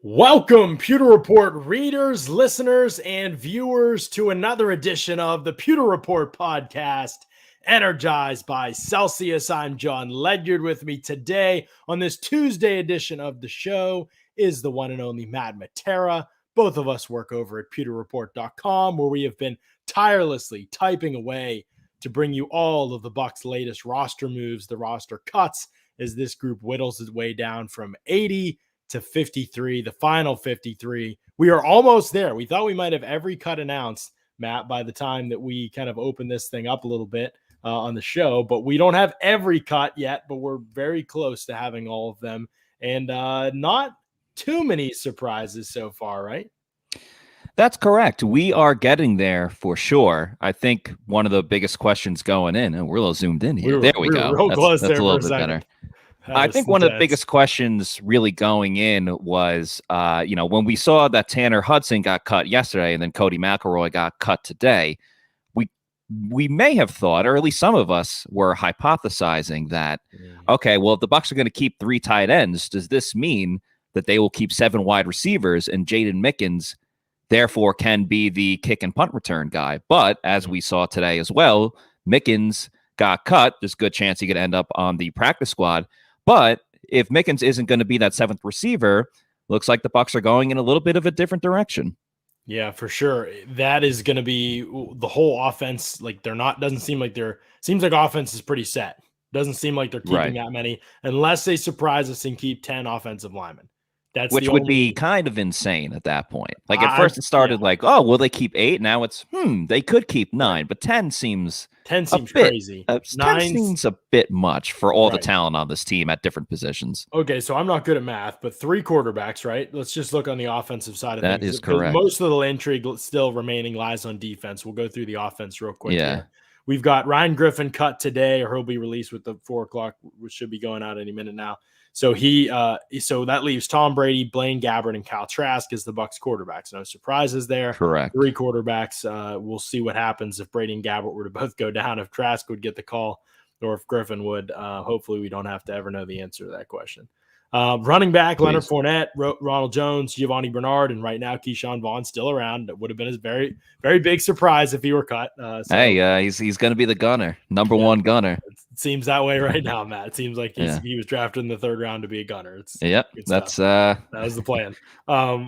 Welcome, Pewter Report readers, listeners, and viewers to another edition of the Pewter Report podcast, Energized by Celsius. I'm John Ledyard. With me today on this Tuesday edition of the show is the one and only Matt Matera. Both of us work over at pewterreport.com, where we have been tirelessly typing away to bring you all of the Bucs' latest roster moves, the roster cuts, as this group whittles its way down from 80 to 53, the final 53. We are almost there. We thought we might have every cut announced, Matt, by the time that we kind of open this thing up a little bit on the show, but we don't have every cut yet, but we're very close to having all of them, and not too many surprises so far, right? That's correct. We are getting there for sure. I think one of the biggest questions going in, and we're a little zoomed in here. There we go. Real close that's there a little bit better. I think one of the biggest questions really going in was, when we saw that Tanner Hudson got cut yesterday and then Codey McElroy got cut today, we may have thought, or at least some of us were hypothesizing that, okay, well, if the Bucs are going to keep 3 tight ends, does this mean that they will keep 7 wide receivers and Jaydon Mickens therefore can be the kick and punt return guy? But as we saw today as well, Mickens got cut. There's a good chance he could end up on the practice squad. But if Mickens isn't going to be that 7th receiver, looks like the Bucs are going in a little bit of a different direction. Yeah, for sure. That is going to be the whole offense. Like seems like offense is pretty set. Doesn't seem like they're keeping that many unless they surprise us and keep 10 offensive linemen. Which would be kind of insane at that point. Like at first it started like, oh, will they keep 8? Now it's, they could keep 9, but 10 seems crazy. 10 seems a bit much for all the talent on this team at different positions. Okay, so I'm not good at math, but 3 quarterbacks, right? Let's just look on the offensive side of things. That is correct. Most of the intrigue still remaining lies on defense. We'll go through the offense real quick. Yeah. Here. We've got Ryan Griffin cut today, or he'll be released with the 4 o'clock, which should be going out any minute now. So so that leaves Tom Brady, Blaine Gabbert, and Kyle Trask as the Bucs quarterbacks. No surprises there. Correct. 3 quarterbacks. We'll see what happens if Brady and Gabbert were to both go down, if Trask would get the call, or if Griffin would. Hopefully we don't have to ever know the answer to that question. Running back, please. Leonard Fournette, Ronald Jones, Giovanni Bernard, and right now Keyshawn Vaughn still around. It would have been a very, very big surprise if he were cut. He's going to be the gunner, number 1 gunner. It seems that way right now, Matt. It seems like he was drafted in the 3rd round to be a gunner. That was the plan.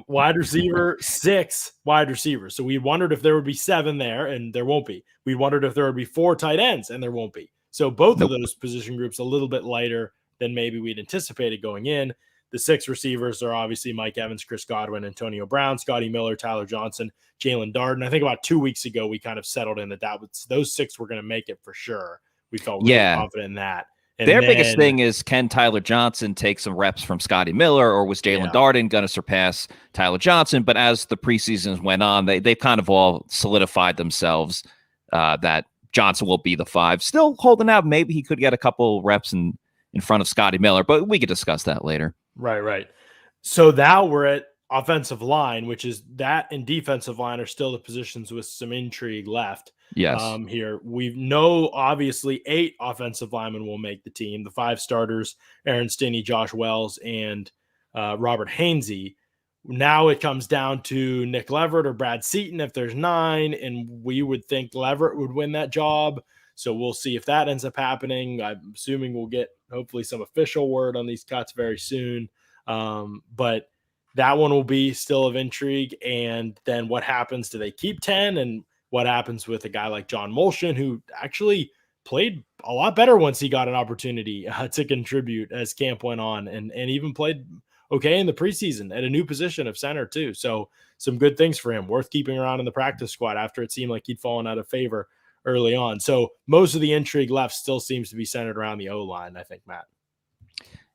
Wide receiver, 6 wide receivers. So we wondered if there would be 7 there, and there won't be. We wondered if there would be 4 tight ends, and there won't be. So both of those position groups a little bit lighter than maybe we'd anticipated going in. The 6 receivers are obviously Mike Evans, Chris Godwin, Antonio Brown, Scotty Miller, Tyler Johnson, Jalen Darden. I think about 2 weeks ago, we kind of settled in that those 6 were going to make it for sure. We felt really confident in that. And their biggest thing is, can Tyler Johnson take some reps from Scotty Miller, or was Jalen Darden going to surpass Tyler Johnson? But as the preseasons went on, they've kind of all solidified themselves that Johnson will be the 5. Still holding out. Maybe he could get a couple reps in front of Scotty Miller, but we could discuss that later. Right. So now we're at offensive line, which is that and defensive line are still the positions with some intrigue left. Yes. Here we know obviously 8 offensive linemen will make the team. The 5 starters: Aaron Stinney, Josh Wells, and Robert Hainsey. Now it comes down to Nick Leverett or Brad Seaton if there's 9, and we would think Leverett would win that job. So we'll see if that ends up happening. I'm assuming we'll get hopefully some official word on these cuts very soon. But that one will be still of intrigue. And then what happens? Do they keep 10? And what happens with a guy like John Molshin, who actually played a lot better once he got an opportunity to contribute as camp went on, and even played okay in the preseason at a new position of center too. So some good things for him, worth keeping around in the practice squad after it seemed like he'd fallen out of favor early on. So most of the intrigue left still seems to be centered around the O-line, I think, Matt.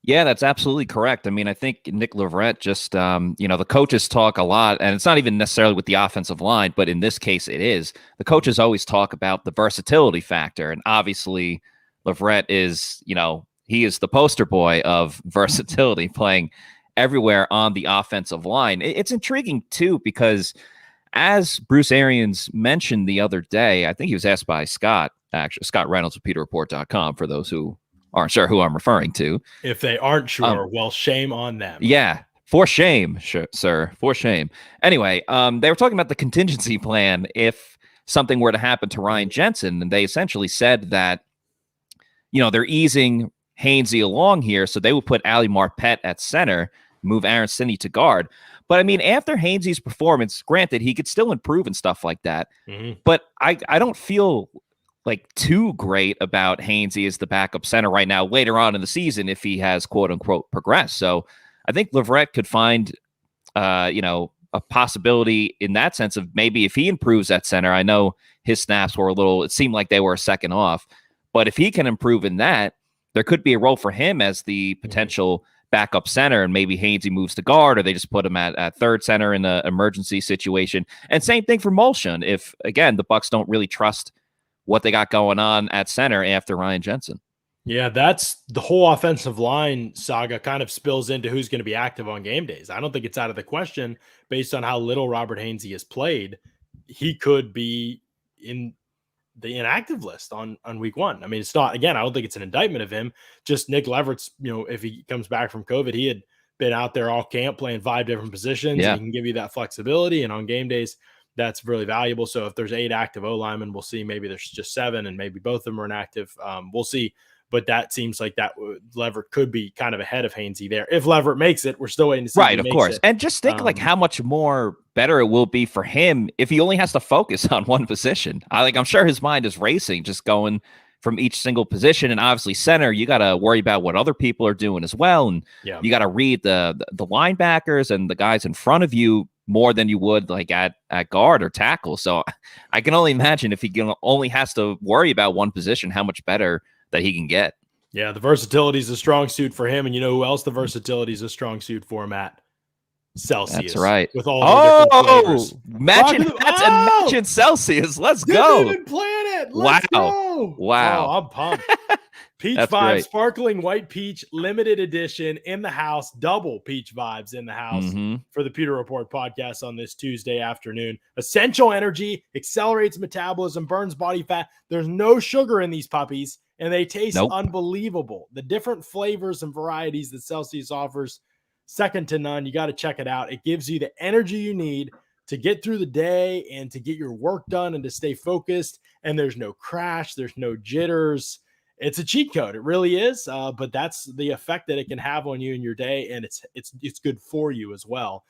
Yeah, that's absolutely correct. I mean, I think Nick Leverett just, the coaches talk a lot, and it's not even necessarily with the offensive line, but in this case it is. The coaches always talk about the versatility factor, and obviously Leverett is, he is the poster boy of versatility, playing everywhere on the offensive line. It's intriguing, too, because as Bruce Arians mentioned the other day, I think he was asked by Scott Reynolds of PewterReport.com, for those who aren't sure who I'm referring to. If they aren't sure, well, shame on them. Yeah, For shame, sir. For shame. Anyway, they were talking about the contingency plan if something were to happen to Ryan Jensen, and they essentially said that, they're easing Hainsey along here, so they would put Ali Marpet at center, move Aaron Stinnie to guard. But I mean, after Hainsey's performance, granted, he could still improve and stuff like that. Mm-hmm. But I don't feel like too great about Hainsey as the backup center right now, later on in the season, if he has quote unquote progressed. So I think Leverett could find, a possibility in that sense of maybe if he improves at center. I know his snaps were it seemed like they were a second off, but if he can improve in that, there could be a role for him as the potential backup center, and maybe Hainsey moves to guard, or they just put him at third center in an emergency situation. And same thing for Molson. If, again, the Bucs don't really trust what they got going on at center after Ryan Jensen. Yeah, that's the whole offensive line saga kind of spills into who's going to be active on game days. I don't think it's out of the question based on how little Robert Hainsey has played. He could be in the inactive list on week one. I mean, it's not, again, I don't think it's an indictment of him. Just Nick Leverett's, if he comes back from COVID, he had been out there all camp playing 5 different positions. Yeah. And he can give you that flexibility. And on game days, that's really valuable. So if there's 8 active O linemen, we'll see. Maybe there's just 7 and maybe both of them are inactive. We'll see. But that seems like that Leverett could be kind of ahead of Hainsey there. If Leverett makes it, we're still waiting to see. Right, of course. And just think like how much more better it will be for him if he only has to focus on one position. I'm sure his mind is racing, just going from each single position. And obviously center, you got to worry about what other people are doing as well. And you got to read the linebackers and the guys in front of you more than you would like at guard or tackle. So I can only imagine if he only has to worry about one position, how much better that he can get. Yeah, the versatility is a strong suit for him. And you know who else the versatility is a strong suit for, Matt? Celsius. That's right. With all the different flavors. Imagine Celsius. Let's go. Didn't even plan it. Let's go. Wow. Oh, I'm pumped. Peach Vibe, great. Sparkling white peach, limited edition in the house, double peach vibes in the house for the Pewter Report podcast on this Tuesday afternoon. Essential energy, accelerates metabolism, burns body fat. There's no sugar in these puppies, and they taste unbelievable. The different flavors and varieties that Celsius offers, second to none. You got to check it out. It gives you the energy you need to get through the day and to get your work done and to stay focused. And there's no crash. There's no jitters. It's a cheat code. It really is. But that's the effect that it can have on you in your day. And it's good for you as well.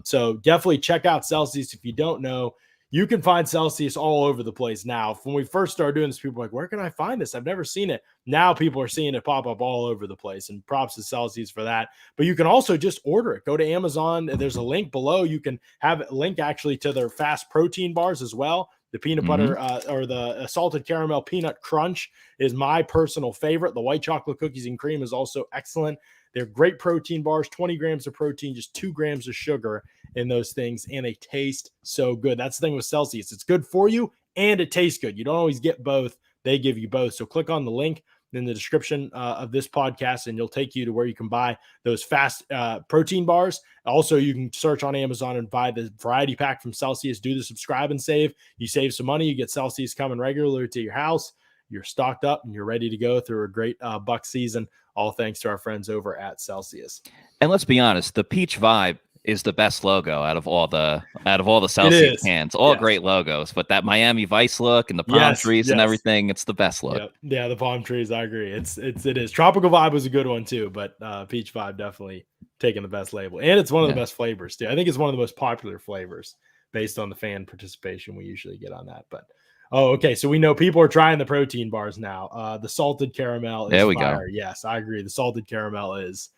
So definitely check out Celsius. If you don't know, you can find Celsius all over the place now. When we first started doing this, people were like, where can I find this? I've never seen it. Now people are seeing it pop up all over the place, and props to Celsius for that. But you can also just order it. Go to Amazon. There's a link below. You can have a link actually to their fast protein bars as well. The peanut butter or the salted caramel peanut crunch is my personal favorite. The white chocolate cookies and cream is also excellent. They're great protein bars, 20 grams of protein, just 2 grams of sugar in those things, and they taste so good. That's the thing with Celsius. It's good for you, and it tastes good. You don't always get both. They give you both. So click on the link in the description of this podcast, and you'll take you to where you can buy those fast protein bars. Also, you can search on Amazon and buy the variety pack from Celsius. Do the subscribe and save. You save some money. You get Celsius coming regularly to your house. You're stocked up, and you're ready to go through a great Bucs season, all thanks to our friends over at Celsius. And let's be honest, the Peach Vibe is the best logo out of all the Celsius cans. All great logos, but that Miami Vice look and the palm trees and everything, it's the best look. Yep. Yeah, the palm trees, I agree. It is. Tropical Vibe was a good one too, but Peach Vibe definitely taking the best label. And it's one of the best flavors too. I think it's one of the most popular flavors based on the fan participation we usually get on that. But okay. So we know people are trying the protein bars now. The salted caramel is fire. Go. Yes, I agree. The salted caramel is,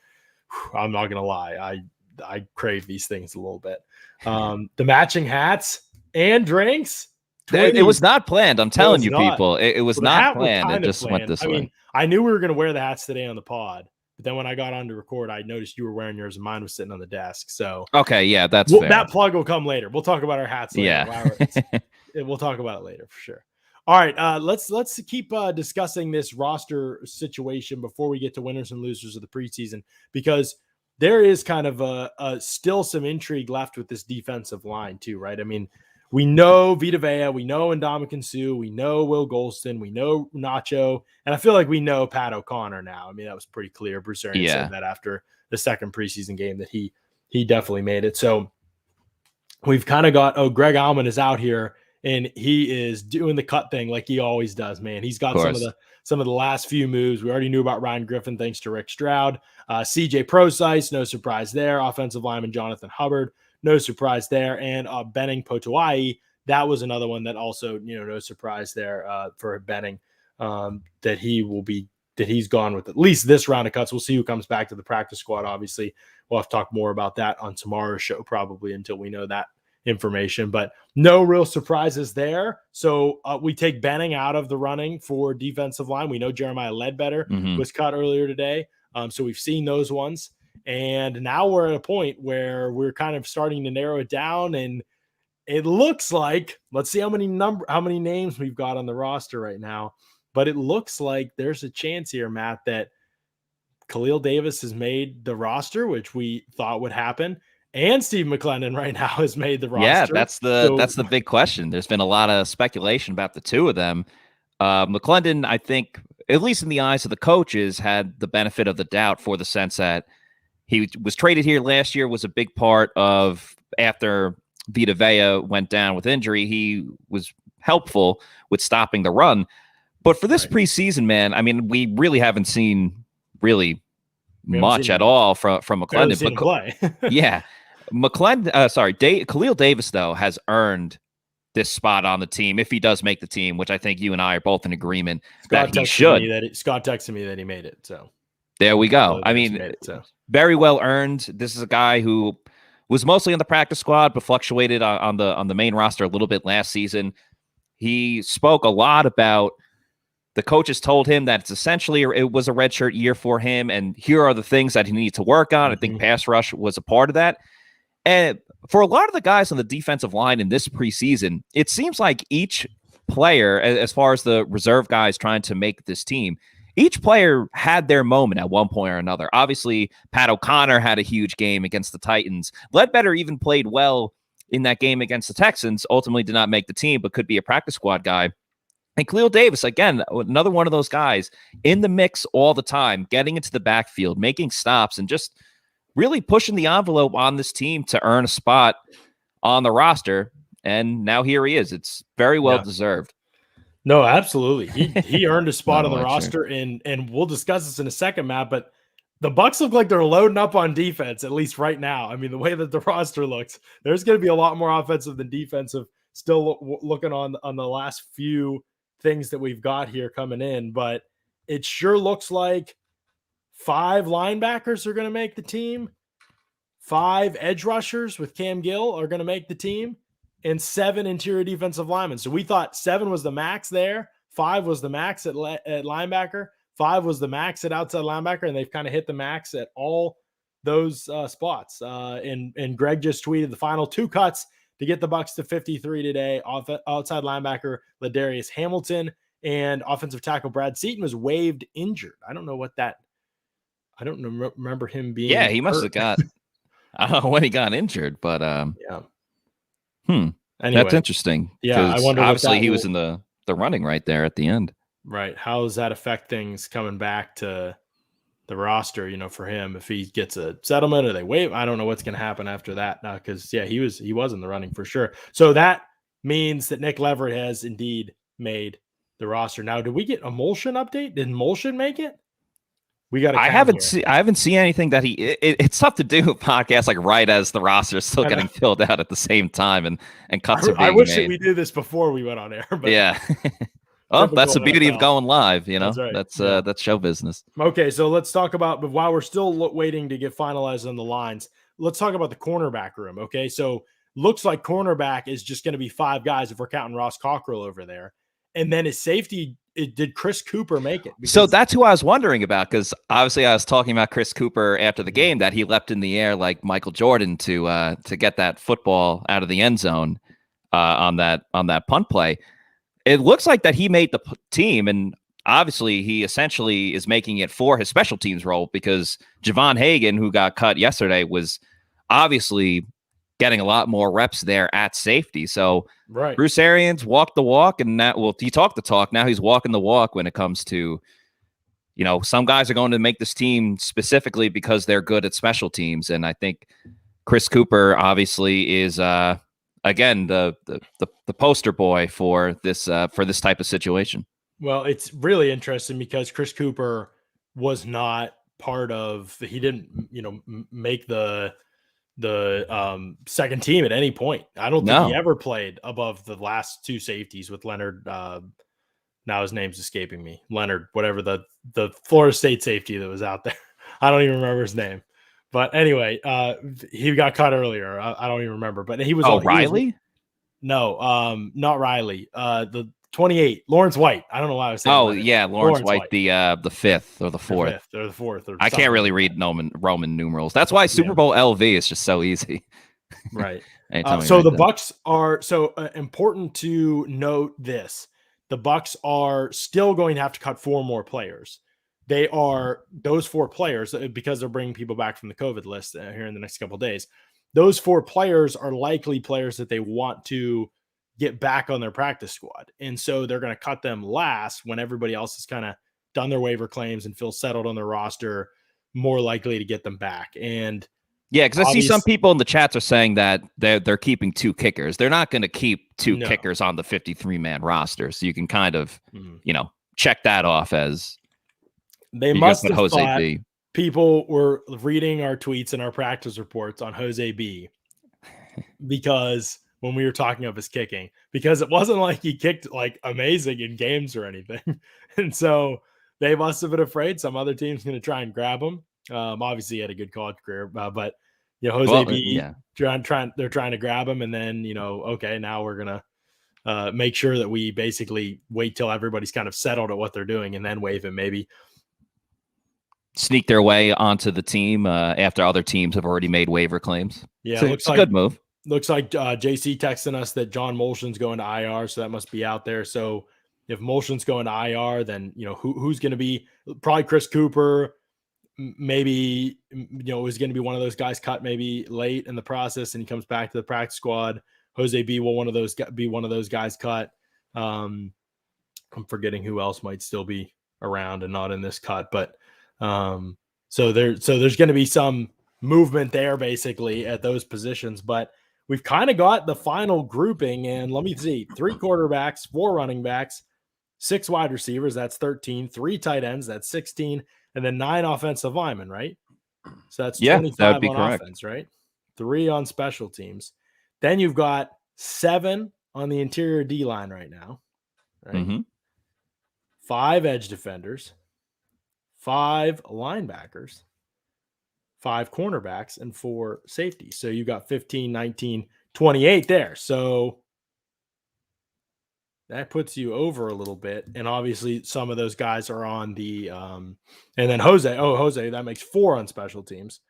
I'm not going to lie. I crave these things a little bit. The matching hats and drinks. It was not planned. I'm telling you, people. It was not planned. It just went this way. Mean, I knew we were going to wear the hats today on the pod, but then when I got on to record, I noticed you were wearing yours and mine was sitting on the desk. So okay, yeah, that's fair. That plug will come later. We'll talk about our hats later. Yeah. We'll talk about it later for sure. All right, let's keep discussing this roster situation before we get to winners and losers of the preseason, because there is kind of still some intrigue left with this defensive line too, right? I mean, we know Vita Vea, we know Ndamukong Suh, we know Will Golston, we know Nacho, and I feel like we know Pat O'Connor now. I mean, that was pretty clear. Bruce Arians said that after the second preseason game that he he definitely made it. So we've kind of got, Greg Alman is out here and he is doing the cut thing like he always does, man. He's got some of the last few moves. We already knew about Ryan Griffin thanks to Rick Stroud. CJ Prosise, no surprise there. Offensive lineman Jonathan Hubbard, no surprise there. And Benning Potoai, that was another one that also, no surprise there for Benning, that he's gone with at least this round of cuts. We'll see who comes back to the practice squad. Obviously, we'll have to talk more about that on tomorrow's show, probably, until we know that information, but no real surprises there. So we take Benning out of the running for defensive line. We know Jeremiah Ledbetter was cut earlier today. So we've seen those ones. And now we're at a point where we're kind of starting to narrow it down. And it looks like, let's see how many names we've got on the roster right now. But it looks like there's a chance here, Matt, that Khalil Davis has made the roster, which we thought would happen. And Steve McClendon right now has made the roster. Yeah, that's the big question. There's been a lot of speculation about the two of them. McClendon, I think, at least in the eyes of the coaches, had the benefit of the doubt for the sense that he was traded here last year, was a big part of after Vita Vea went down with injury. He was helpful with stopping the run. But for this preseason, man, I mean, we really haven't seen much at all from McClendon. Yeah. Khalil Davis, though, has earned this spot on the team if he does make the team, which I think you and I are both in agreement that he should. Scott texted me that he made it. So there we go. I mean, very well earned. This is a guy who was mostly on the practice squad, but fluctuated on the main roster a little bit last season. He spoke a lot about the coaches told him that it was a redshirt year for him, and here are the things that he needs to work on. I think pass rush was a part of that. And for a lot of the guys on the defensive line in this preseason, it seems like each player, as far as the reserve guys trying to make this team, each player had their moment at one point or another. Obviously, Pat O'Connor had a huge game against the Titans. Ledbetter even played well in that game against the Texans, ultimately did not make the team, but could be a practice squad guy. And Cleo Davis, again, another one of those guys in the mix all the time, getting into the backfield, making stops, and just really pushing the envelope on this team to earn a spot on the roster. And now here he is. It's very well deserved. No, absolutely. He earned a spot on the roster, and we'll discuss this in a second, Matt, but the Bucs look like they're loading up on defense, at least right now. I mean, the way that the roster looks, there's going to be a lot more offensive than defensive still looking on the last few things that we've got here coming in, but it sure looks like 5 linebackers are going to make the team. 5 edge rushers with Cam Gill are going to make the team, and 7 interior defensive linemen. So we thought 7 was the max there. 5 was the max at linebacker. 5 was the max at outside linebacker, and they've kind of hit the max at all those spots. And Greg just tweeted the final 2 cuts to get the Bucs to 53 today. Outside linebacker Ladarius Hamilton and offensive tackle Brad Seaton was waived injured. I don't know what that. I don't remember him being. Yeah, he must have got. I don't know when he got injured, but yeah. Anyway, that's interesting. Yeah, I wonder. Obviously, he was in the running right there at the end. Right. How does that affect things coming back to the roster? For him, if he gets a settlement or they waive, I don't know what's going to happen after that. Because he was in the running for sure. So that means that Nick Leverett has indeed made the roster. Now, did we get a Molson update? Did Molson make it? We got. I haven't seen anything that it's tough to do a podcast like right as the roster is still getting filled out at the same time and cuts are being made. I wish that we did this before we went on air. But yeah. Well, that's the beauty of going live, That's right. That's show business. Okay, so let's talk about, but while we're still waiting to get finalized on the lines, let's talk about the cornerback room. Okay, so looks like cornerback is just going to be 5 guys if we're counting Ross Cockrell over there, and then his safety. Did Chris Cooper make it? So that's who I was wondering about, because obviously I was talking about Chris Cooper after the game that he leapt in the air like Michael Jordan to get that football out of the end zone on that punt play. It looks like that he made the team, and obviously he essentially is making it for his special teams role, because Javon Hagan, who got cut yesterday, was obviously getting a lot more reps there at safety. So right. Bruce Arians walked the walk, and he talked the talk. Now he's walking the walk when it comes to, some guys are going to make this team specifically because they're good at special teams. And I think Chris Cooper obviously is again the poster boy for this type of situation. Well, it's really interesting because Chris Cooper was not part of. He didn't, make the second team at any point. I don't think he ever played above the last two safeties with Leonard. Now his name's escaping me. Leonard, whatever the Florida State safety that was out there. I don't even remember his name. But anyway, he got cut earlier. I don't even remember. But he was. Oh, Riley? No, not Riley. The 28, Lawrence White. I don't know why I was saying. Oh, yeah, Lawrence White, the fifth or the fourth. Or the fourth. I can't really read Roman numerals. That's why Super Bowl LV is just so easy. Right. So the Bucs are important to note this. The Bucs are still going to have to cut 4 more players. They are those 4 players because they're bringing people back from the COVID list here in the next couple of days. Those 4 players are likely players that they want to get back on their practice squad. And so they're going to cut them last when everybody else has kind of done their waiver claims and feel settled on their roster, more likely to get them back. And yeah, because I see some people in the chats are saying that they're keeping 2 kickers. They're not going to keep 2 kickers on the 53-man roster. So you can kind of, check that off as they must have Jose thought B. People were reading our tweets and our practice reports on Jose B because when we were talking of his kicking, because it wasn't like he kicked like amazing in games or anything. And so they must have been afraid some other team's going to try and grab him. Obviously he had a good college career, but Jose B, they're trying to grab him. And then, okay, now we're going to make sure that we basically wait till everybody's kind of settled at what they're doing and then waive him, maybe sneak their way onto the team after other teams have already made waiver claims. Yeah, so it's a good move. Looks like JC texting us that John Molson's going to IR, so that must be out there. So if Molson's going to IR, then who's going to be probably Chris Cooper. Maybe is going to be one of those guys cut maybe late in the process, and he comes back to the practice squad. Jose B will be one of those guys cut. I'm forgetting who else might still be around and not in this cut, but so there's going to be some movement there basically at those positions, but we've kind of got the final grouping, and let me see, 3 quarterbacks, 4 running backs, 6 wide receivers, that's 13, 3 tight ends, that's 16, and then 9 offensive linemen, right? So that's 25 on correct. Offense, right? 3 on special teams. Then you've got 7 on the interior D line right now, right? Mm-hmm. 5 edge defenders, 5 linebackers, 5 cornerbacks, and 4 safeties. So you got 15, 19, 28 there. So that puts you over a little bit. And obviously some of those guys are on the and then Jose, that makes 4 on special teams.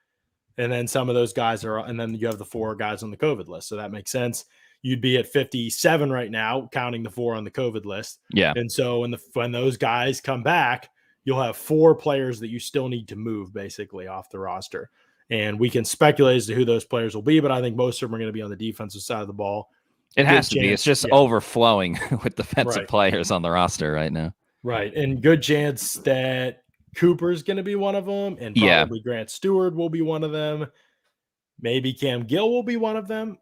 And then some of those guys are, and then you have the 4 guys on the COVID list. So that makes sense. You'd be at 57 right now, counting the 4 on the COVID list. Yeah. And so when those guys come back, you'll have 4 players that you still need to move basically off the roster. And we can speculate as to who those players will be, but I think most of them are going to be on the defensive side of the ball. It has to be. It's just overflowing with defensive players on the roster right now. Right. And good chance that Cooper's going to be one of them, and probably Grant Stewart will be one of them. Maybe Cam Gill will be one of them.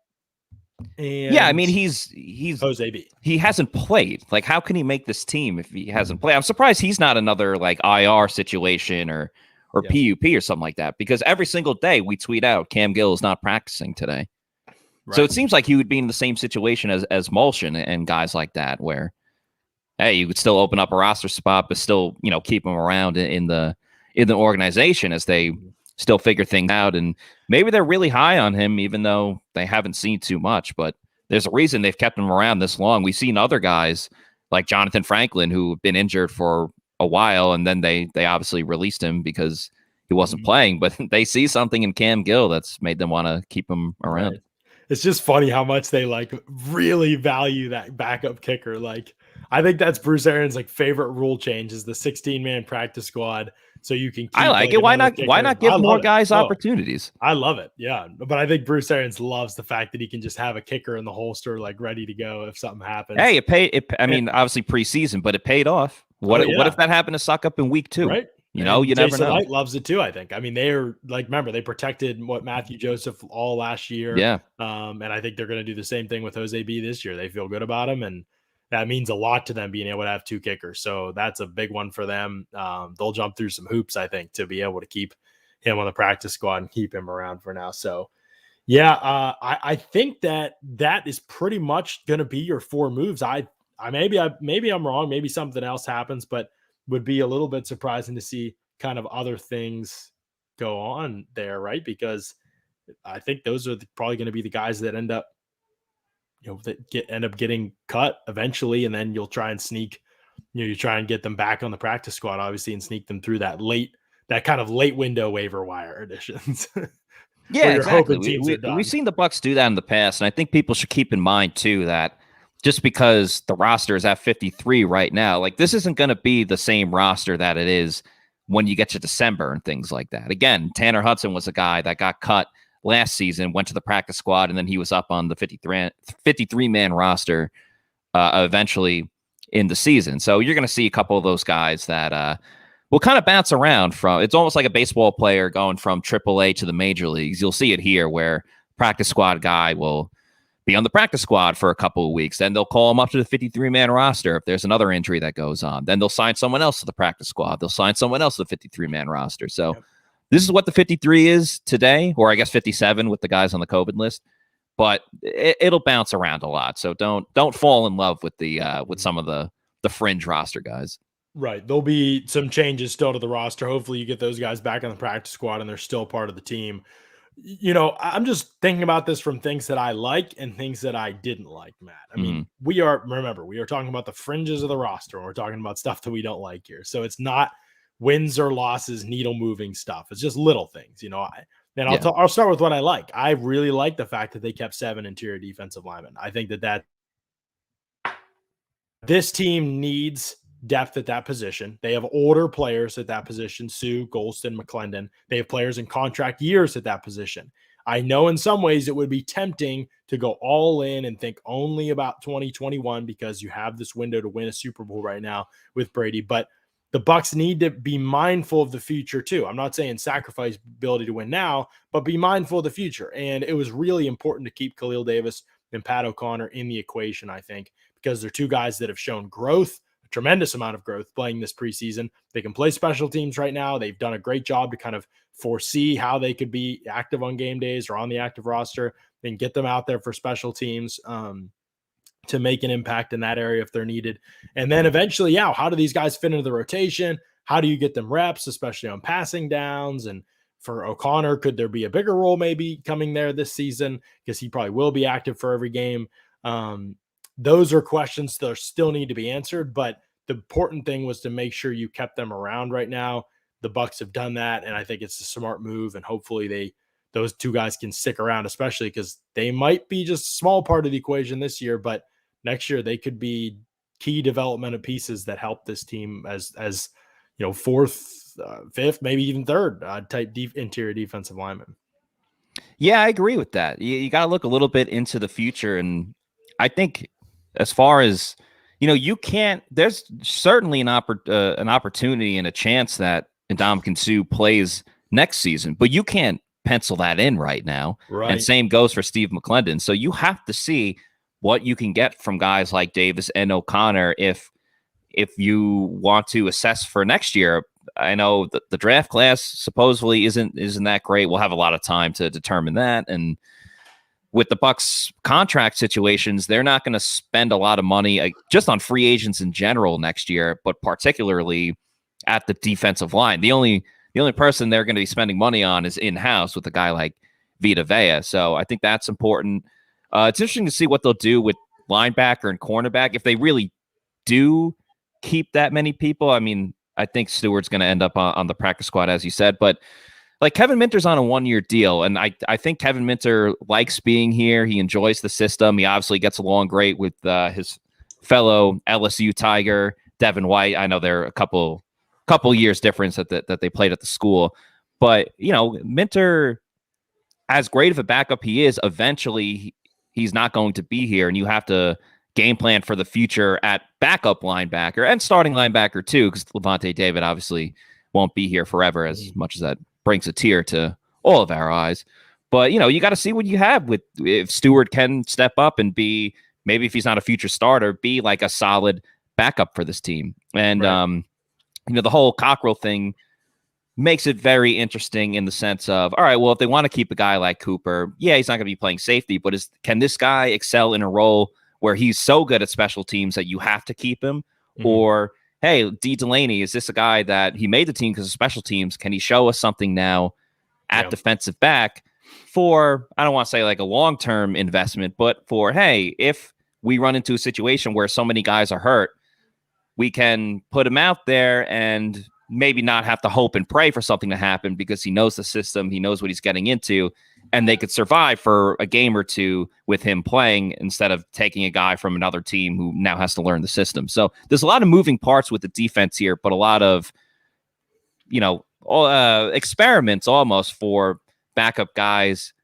And I mean, he's Jose B. He hasn't played. Like, how can he make this team if he hasn't played? I'm surprised he's not another like IR situation or PUP or something like that, because every single day we tweet out Cam Gill is not practicing today. Right. So it seems like he would be in the same situation as Molson and guys like that, where hey, you could still open up a roster spot, but still keep him around in the organization as they still figure things out. And maybe they're really high on him, even though they haven't seen too much. But there's a reason they've kept him around this long. We've seen other guys like Jonathan Franklin who have been injured for a while, and then they obviously released him because he wasn't playing. But they see something in Cam Gill that's made them want to keep him around. Right. It's just funny how much they like really value that backup kicker. Like, I think that's Bruce Arians' like favorite rule change is the 16-man practice squad. So you can keep I like it. Why not give more guys opportunities? I love it. Yeah. But I think Bruce Arians loves the fact that he can just have a kicker in the holster, like ready to go if something happens. Hey, I mean, obviously preseason, but it paid off. What if that happened to suck up in week 2? Right. You know, you never Jason know. Light loves it too, I think. I mean, they're like, remember, they protected Matthew Joseph all last year. Yeah. And I think they're going to do the same thing with Jose B this year. They feel good about him, and that means a lot to them being able to have 2 kickers. So that's a big one for them. They'll jump through some hoops, I think, to be able to keep him on the practice squad and keep him around for now. So yeah, I think that is pretty much going to be your 4 moves. Maybe I'm wrong. Maybe something else happens, but would be a little bit surprising to see kind of other things go on there, right? Because I think those are probably going to be the guys that end up, end up getting cut eventually, and then you'll try and sneak, you try and get them back on the practice squad, obviously, and sneak them through that kind of late window waiver wire additions. Yeah, exactly. We've seen the Bucs do that in the past, and I think people should keep in mind too that just because the roster is at 53 right now, like this isn't going to be the same roster that it is when you get to December and things like that. Again, Tanner Hudson was a guy that got cut last season, went to the practice squad, and then he was up on the 53-man roster eventually in the season. So you're going to see a couple of those guys that will kind of bounce around from. It's almost like a baseball player going from AAA to the major leagues. You'll see it here where practice squad guy will be on the practice squad for a couple of weeks. Then they'll call him up to the 53-man roster if there's another injury that goes on. Then they'll sign someone else to the practice squad. They'll sign someone else to the 53-man roster. So this is what the 53 is today, or I guess 57 with the guys on the COVID list. But it'll bounce around a lot. So don't fall in love with with some of the fringe roster guys. Right. There'll be some changes still to the roster. Hopefully you get those guys back on the practice squad and they're still part of the team. I'm just thinking about this from things that I like and things that I didn't like, Matt. I mean, we are talking about the fringes of the roster, and we're talking about stuff that we don't like here. So it's not wins or losses, needle moving stuff. It's just little things, I'll start with what I like. I really like the fact that they kept 7 interior defensive linemen. I think that this team needs depth at that position. They have older players at that position, Sue, Golston, McClendon. They have players in contract years at that position. I know in some ways it would be tempting to go all in and think only about 2021 because you have this window to win a Super Bowl right now with Brady, but the Bucs need to be mindful of the future too. I'm not saying sacrifice ability to win now, but be mindful of the future. And it was really important to keep Khalil Davis and Pat O'Connor in the equation, I think, because they're 2 guys that have shown growth, tremendous amount of growth playing this preseason. They can play special teams right now. They've done a great job to kind of foresee how they could be active on game days or on the active roster and get them out there for special teams to make an impact in that area if they're needed. And then eventually, how do these guys fit into the rotation? How do you get them reps, especially on passing downs? And for O'Connor, could there be a bigger role maybe coming there this season? Because he probably will be active for every game. Those are questions that still need to be answered, but the important thing was to make sure you kept them around right now. The Bucs have done that, and I think it's a smart move, and hopefully those 2 guys can stick around, especially because they might be just a small part of the equation this year, but next year they could be key developmental pieces that help this team as 4th, 5th, maybe even 3rd type interior defensive lineman. Yeah, I agree with that. You got to look a little bit into the future, and I think as far as, there's certainly an opportunity and a chance that Ndamukong Suh plays next season, but you can't pencil that in right now. Right. And same goes for Steve McClendon. So you have to see what you can get from guys like Davis and O'Connor if you want to assess for next year. I know the draft class supposedly isn't that great. We'll have a lot of time to determine that. And with the Bucs contract situations, they're not going to spend a lot of money just on free agents in general next year, but particularly at the defensive line. The only person they're going to be spending money on is in-house with a guy like Vita Vea. So I think that's important. It's interesting to see what they'll do with linebacker and cornerback. If they really do keep that many people, I mean, I think Stewart's going to end up on the practice squad, as you said, but like Kevin Minter's on a 1-year deal, and I think Kevin Minter likes being here. He enjoys the system. He obviously gets along great with his fellow LSU Tiger, Devin White. I know they're a couple years difference that they played at the school, but Minter, as great of a backup he is, eventually he's not going to be here, and you have to game plan for the future at backup linebacker and starting linebacker too, because Levante David obviously won't be here forever, as much as that brings a tear to all of our eyes. But, you got to see what you have with if Stewart can step up and be, maybe if he's not a future starter, be like a solid backup for this team. And, the whole Cockrell thing makes it very interesting in the sense of, all right, well, if they want to keep a guy like Cooper, he's not going to be playing safety, but can this guy excel in a role where he's so good at special teams that you have to keep him? Or, hey, Delaney, is this a guy that he made the team because of special teams? Can he show us something now at defensive back for, I don't want to say like a long-term investment, but for, hey, if we run into a situation where so many guys are hurt, we can put him out there and maybe not have to hope and pray for something to happen because he knows the system, he knows what he's getting into, and they could survive for a game or two with him playing instead of taking a guy from another team who now has to learn the system. So there's a lot of moving parts with the defense here, but a lot of, experiments almost for backup guys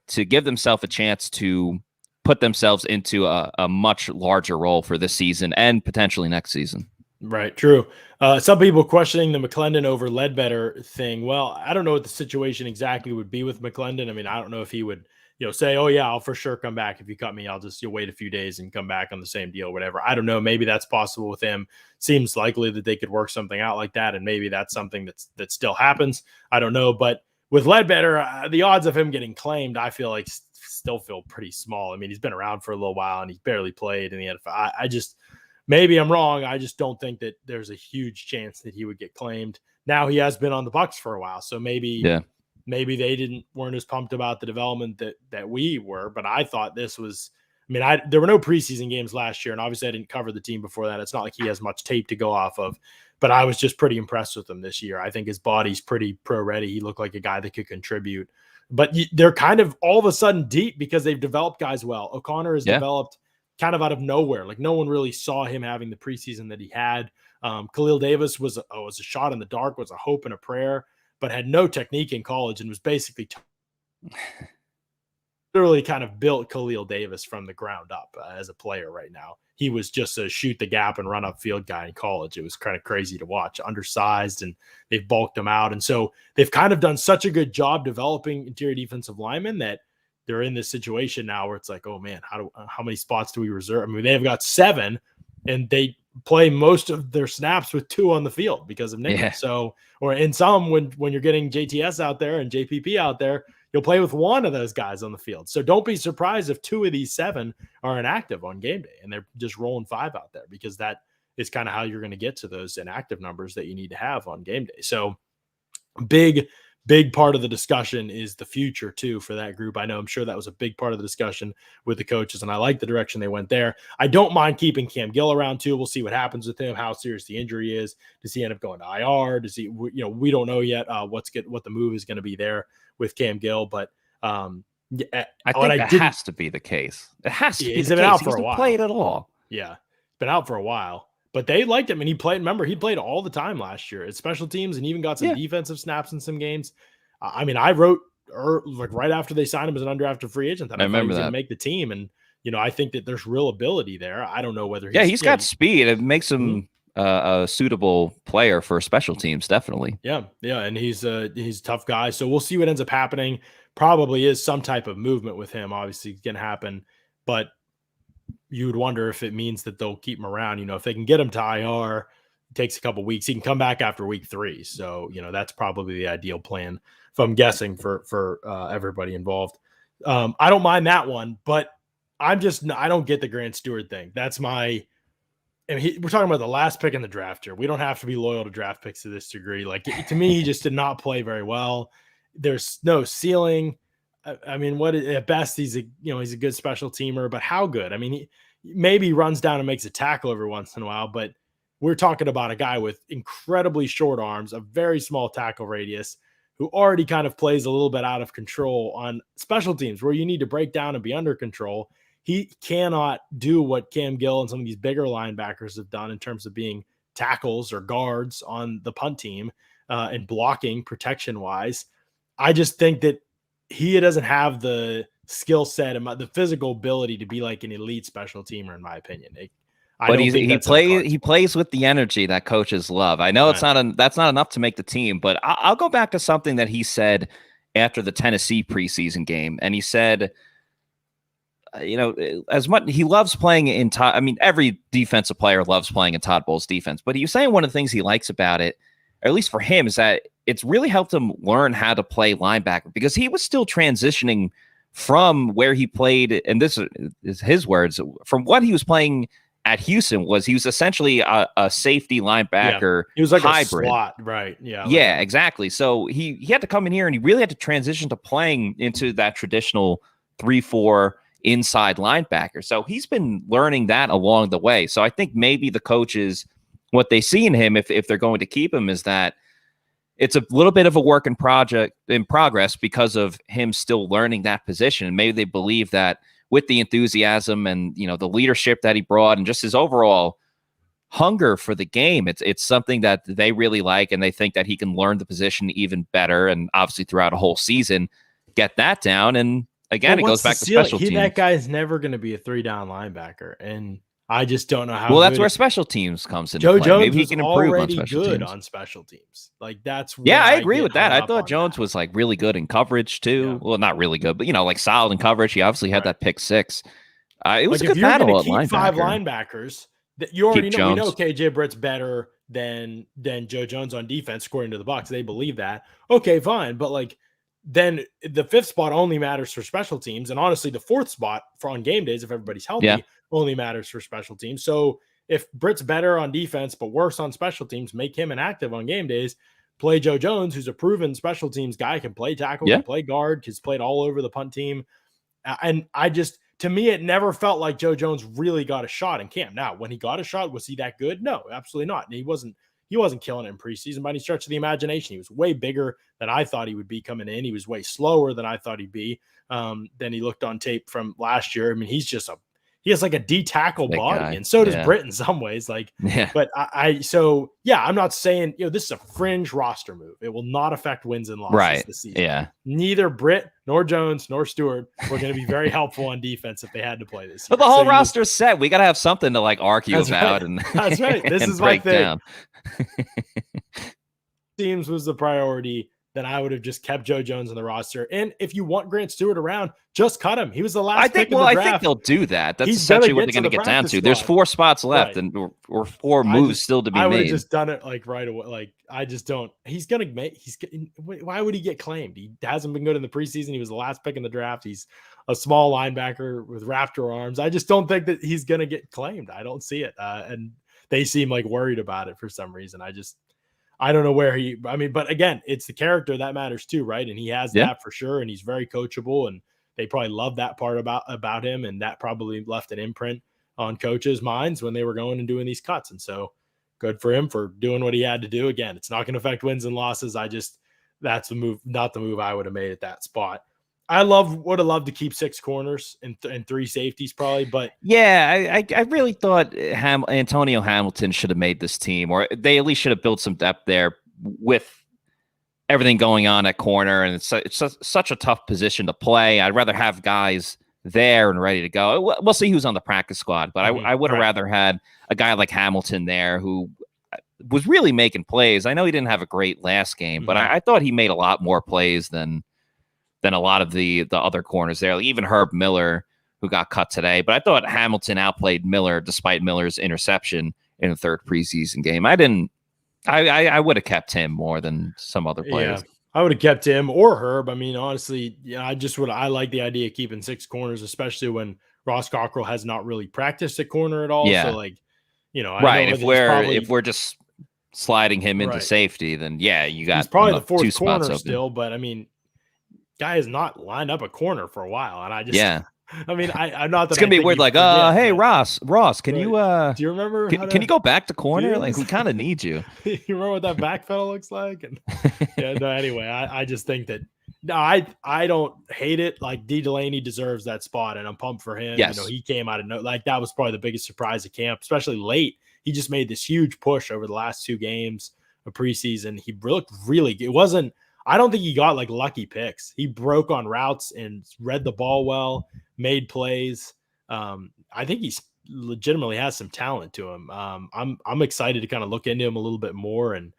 to give themselves a chance to put themselves into a much larger role for this season and potentially next season. Right. True. Some people questioning the McClendon over Ledbetter thing. Well, I don't know what the situation exactly would be with McClendon. I mean, I don't know if he would, say, oh yeah, I'll for sure come back. If you cut me, I'll just wait a few days and come back on the same deal, whatever. I don't know. Maybe that's possible with him. Seems likely that they could work something out like that. And maybe that's something that still happens. I don't know. But with Ledbetter, the odds of him getting claimed, I feel like still feel pretty small. I mean, he's been around for a little while and he's barely played in the NFL. I just, maybe I'm wrong. I just don't think that there's a huge chance that he would get claimed. Now he has been on the Bucs for a while, so maybe they weren't as pumped about the development that we were. But I thought this was. I mean, there were no preseason games last year, and obviously I didn't cover the team before that. It's not like he has much tape to go off of. But I was just pretty impressed with him this year. I think his body's pretty pro ready. He looked like a guy that could contribute. But they're kind of all of a sudden deep because they've developed guys well. O'Connor has developed kind of out of nowhere. Like no one really saw him having the preseason that he had. Khalil Davis was a shot in the dark, was a hope and a prayer, but had no technique in college and was basically literally kind of built Khalil Davis from the ground up as a player right now. He was just a shoot the gap and run up field guy in college. It was kind of crazy to watch, undersized, and they've bulked him out. And so they've kind of done such a good job developing interior defensive linemen that they're in this situation now where it's like, oh man, how many spots do we reserve? I mean, they've got 7 and they play most of their snaps with 2 on the field because of Nick. So, or in some, when you're getting JTS out there and JPP out there, you'll play with 1 of those guys on the field. So don't be surprised if 2 of these 7 are inactive on game day and they're just rolling 5 out there, because that is kind of how you're going to get to those inactive numbers that you need to have on game day. So big part of the discussion is the future too for that group. I'm sure that was a big part of the discussion with the coaches, and I like the direction they went there. I don't mind keeping Cam Gill around too. We'll see what happens with him, how serious the injury is. Does he end up going to IR? Does he, we don't know yet what the move is going to be there with Cam Gill, but I think it has to be the case. It has to be. He's been out for a while. He hasn't played at all. Yeah, been out for a while. But they liked him, and he played all the time last year at special teams and even got some defensive snaps in some games. I mean, I wrote like right after they signed him as an undrafted free agent that I remember he was going to make the team. And, I think that there's real ability there. I don't know whether he's got speed. It makes him a suitable player for special teams, definitely. Yeah. And he's a tough guy. So we'll see what ends up happening. Probably is some type of movement with him. Obviously it's going to happen, but you would wonder if it means that they'll keep him around. If they can get him to IR, it takes a couple weeks. He can come back after week 3. So, that's probably the ideal plan, if I'm guessing, for everybody involved. I don't mind that one, but I don't get the Grant Stewart thing. That's we're talking about the last pick in the draft here. We don't have to be loyal to draft picks to this degree. Like, to me, he just did not play very well. There's no ceiling. I mean, at best he's a good special teamer, but how good? I mean, he maybe runs down and makes a tackle every once in a while, but we're talking about a guy with incredibly short arms, a very small tackle radius, who already kind of plays a little bit out of control on special teams where you need to break down and be under control. He cannot do what Cam Gill and some of these bigger linebackers have done in terms of being tackles or guards on the punt team and blocking protection wise. I just think that he doesn't have the skill set and the physical ability to be like an elite special teamer, in my opinion. He plays with the energy that coaches love. I know that's not enough to make the team, but I'll go back to something that he said after the Tennessee preseason game, and he said, as much he loves playing in Todd. I mean, every defensive player loves playing in Todd Bowles' defense, but he was saying one of the things he likes about it, or at least for him, is that it's really helped him learn how to play linebacker, because he was still transitioning from where he played, and this is his words, from what he was playing at Houston. He was essentially a safety linebacker. He was like hybrid. A slot, right? Yeah, exactly. So he had to come in here, and he really had to transition to playing into that traditional 3-4 inside linebacker. So he's been learning that along the way. So I think maybe the coaches, what they see in him, if they're going to keep him, is that it's a little bit of a work in progress because of him still learning that position. And maybe they believe that with the enthusiasm and, the leadership that he brought and just his overall hunger for the game, it's something that they really like, and they think that he can learn the position even better, and obviously throughout a whole season get that down. And again, it goes back to special teams. That guy's never going to be a 3-down linebacker, and I just don't know how. Well, that's where special teams comes into play. Jones Maybe he can improve on special teams. On special teams, like that's. I agree with that. I thought Jones was like really good in coverage too. Yeah. Well, not really good, but like solid in coverage. He obviously had that pick 6. It was a good battle at linebacker. 5 linebackers. That you already know. We know KJ Britt's better than Joe Jones on defense, according to the Bucs. They believe that. Okay, fine, but then the 5th spot only matters for special teams, and honestly, the 4th spot for on game days, if everybody's healthy, only matters for special teams. So if Britt's better on defense but worse on special teams, make him inactive on game days. Play Joe Jones, who's a proven special teams guy, can play tackle, can play guard, has played all over the punt team, and to me, it never felt like Joe Jones really got a shot in camp. Now, when he got a shot, was he that good? No, absolutely not. And he wasn't killing it in preseason by any stretch of the imagination. He was way bigger than I thought he would be coming in. He was way slower than I thought he'd be than he looked on tape from last year. I mean, he has like a D tackle body, guy. And so does Britt in some ways. But I'm not saying, this is a fringe roster move. It will not affect wins and losses this season. Yeah. Neither Britt nor Jones nor Stewart were going to be very helpful on defense if they had to play this year. But the whole roster's set. We got to have something to argue about. Right. And that's right. This is my thing. Teams was the priority. Then I would have just kept Joe Jones on the roster. And if you want Grant Stewart around, just cut him. He was the last pick in the draft. I think they'll do that. That's essentially what they're going to get down to. There's 4 spots left, and or 4 moves still to be made. I would have just done it right away. I just don't. He's going to make. Why would he get claimed? He hasn't been good in the preseason. He was the last pick in the draft. He's a small linebacker with raptor arms. I just don't think that he's going to get claimed. I don't see it. And they seem worried about it for some reason. I don't know where but again, it's the character that matters too, right? And he has that for sure, and he's very coachable, and they probably love that part about him, and that probably left an imprint on coaches' minds when they were going and doing these cuts. And so good for him for doing what he had to do. Again, it's not going to affect wins and losses. That's the move, not the move I would have made at that spot. I would have loved to keep 6 corners and 3 safeties probably, but I really thought Antonio Hamilton should have made this team, or they at least should have built some depth there with everything going on at corner, and it's such a tough position to play. I'd rather have guys there and ready to go. We'll see who's on the practice squad, but I would have rather had a guy like Hamilton there who was really making plays. I know he didn't have a great last game, but I thought he made a lot more plays than a lot of the other corners there. Even Herb Miller, who got cut today. But I thought Hamilton outplayed Miller despite Miller's interception in the 3rd preseason game. I would have kept him more than some other players. Yeah, I would have kept him or Herb. I mean, honestly, I like the idea of keeping 6 corners, especially when Ross Cockrell has not really practiced at corner at all. Yeah. So right. If we're just sliding him into safety, then you got he's probably the 4th corner still, but I mean, guy has not lined up a corner for a while, and I'm not that it's gonna be weird. Hey, Ross, can you do you remember? Can you go back to corner? We kind of need you. You remember what that back pedal looks like? And anyway, I just think that I don't hate it. Delaney deserves that spot, and I'm pumped for him. Yes. He came out of that was probably the biggest surprise of camp, especially late. He just made this huge push over the last 2 games of preseason. He looked really good. It wasn't. I don't think he got lucky picks. He broke on routes and read the ball well, made plays. I think he's legitimately has some talent to him. I'm excited to kind of look into him a little bit more, and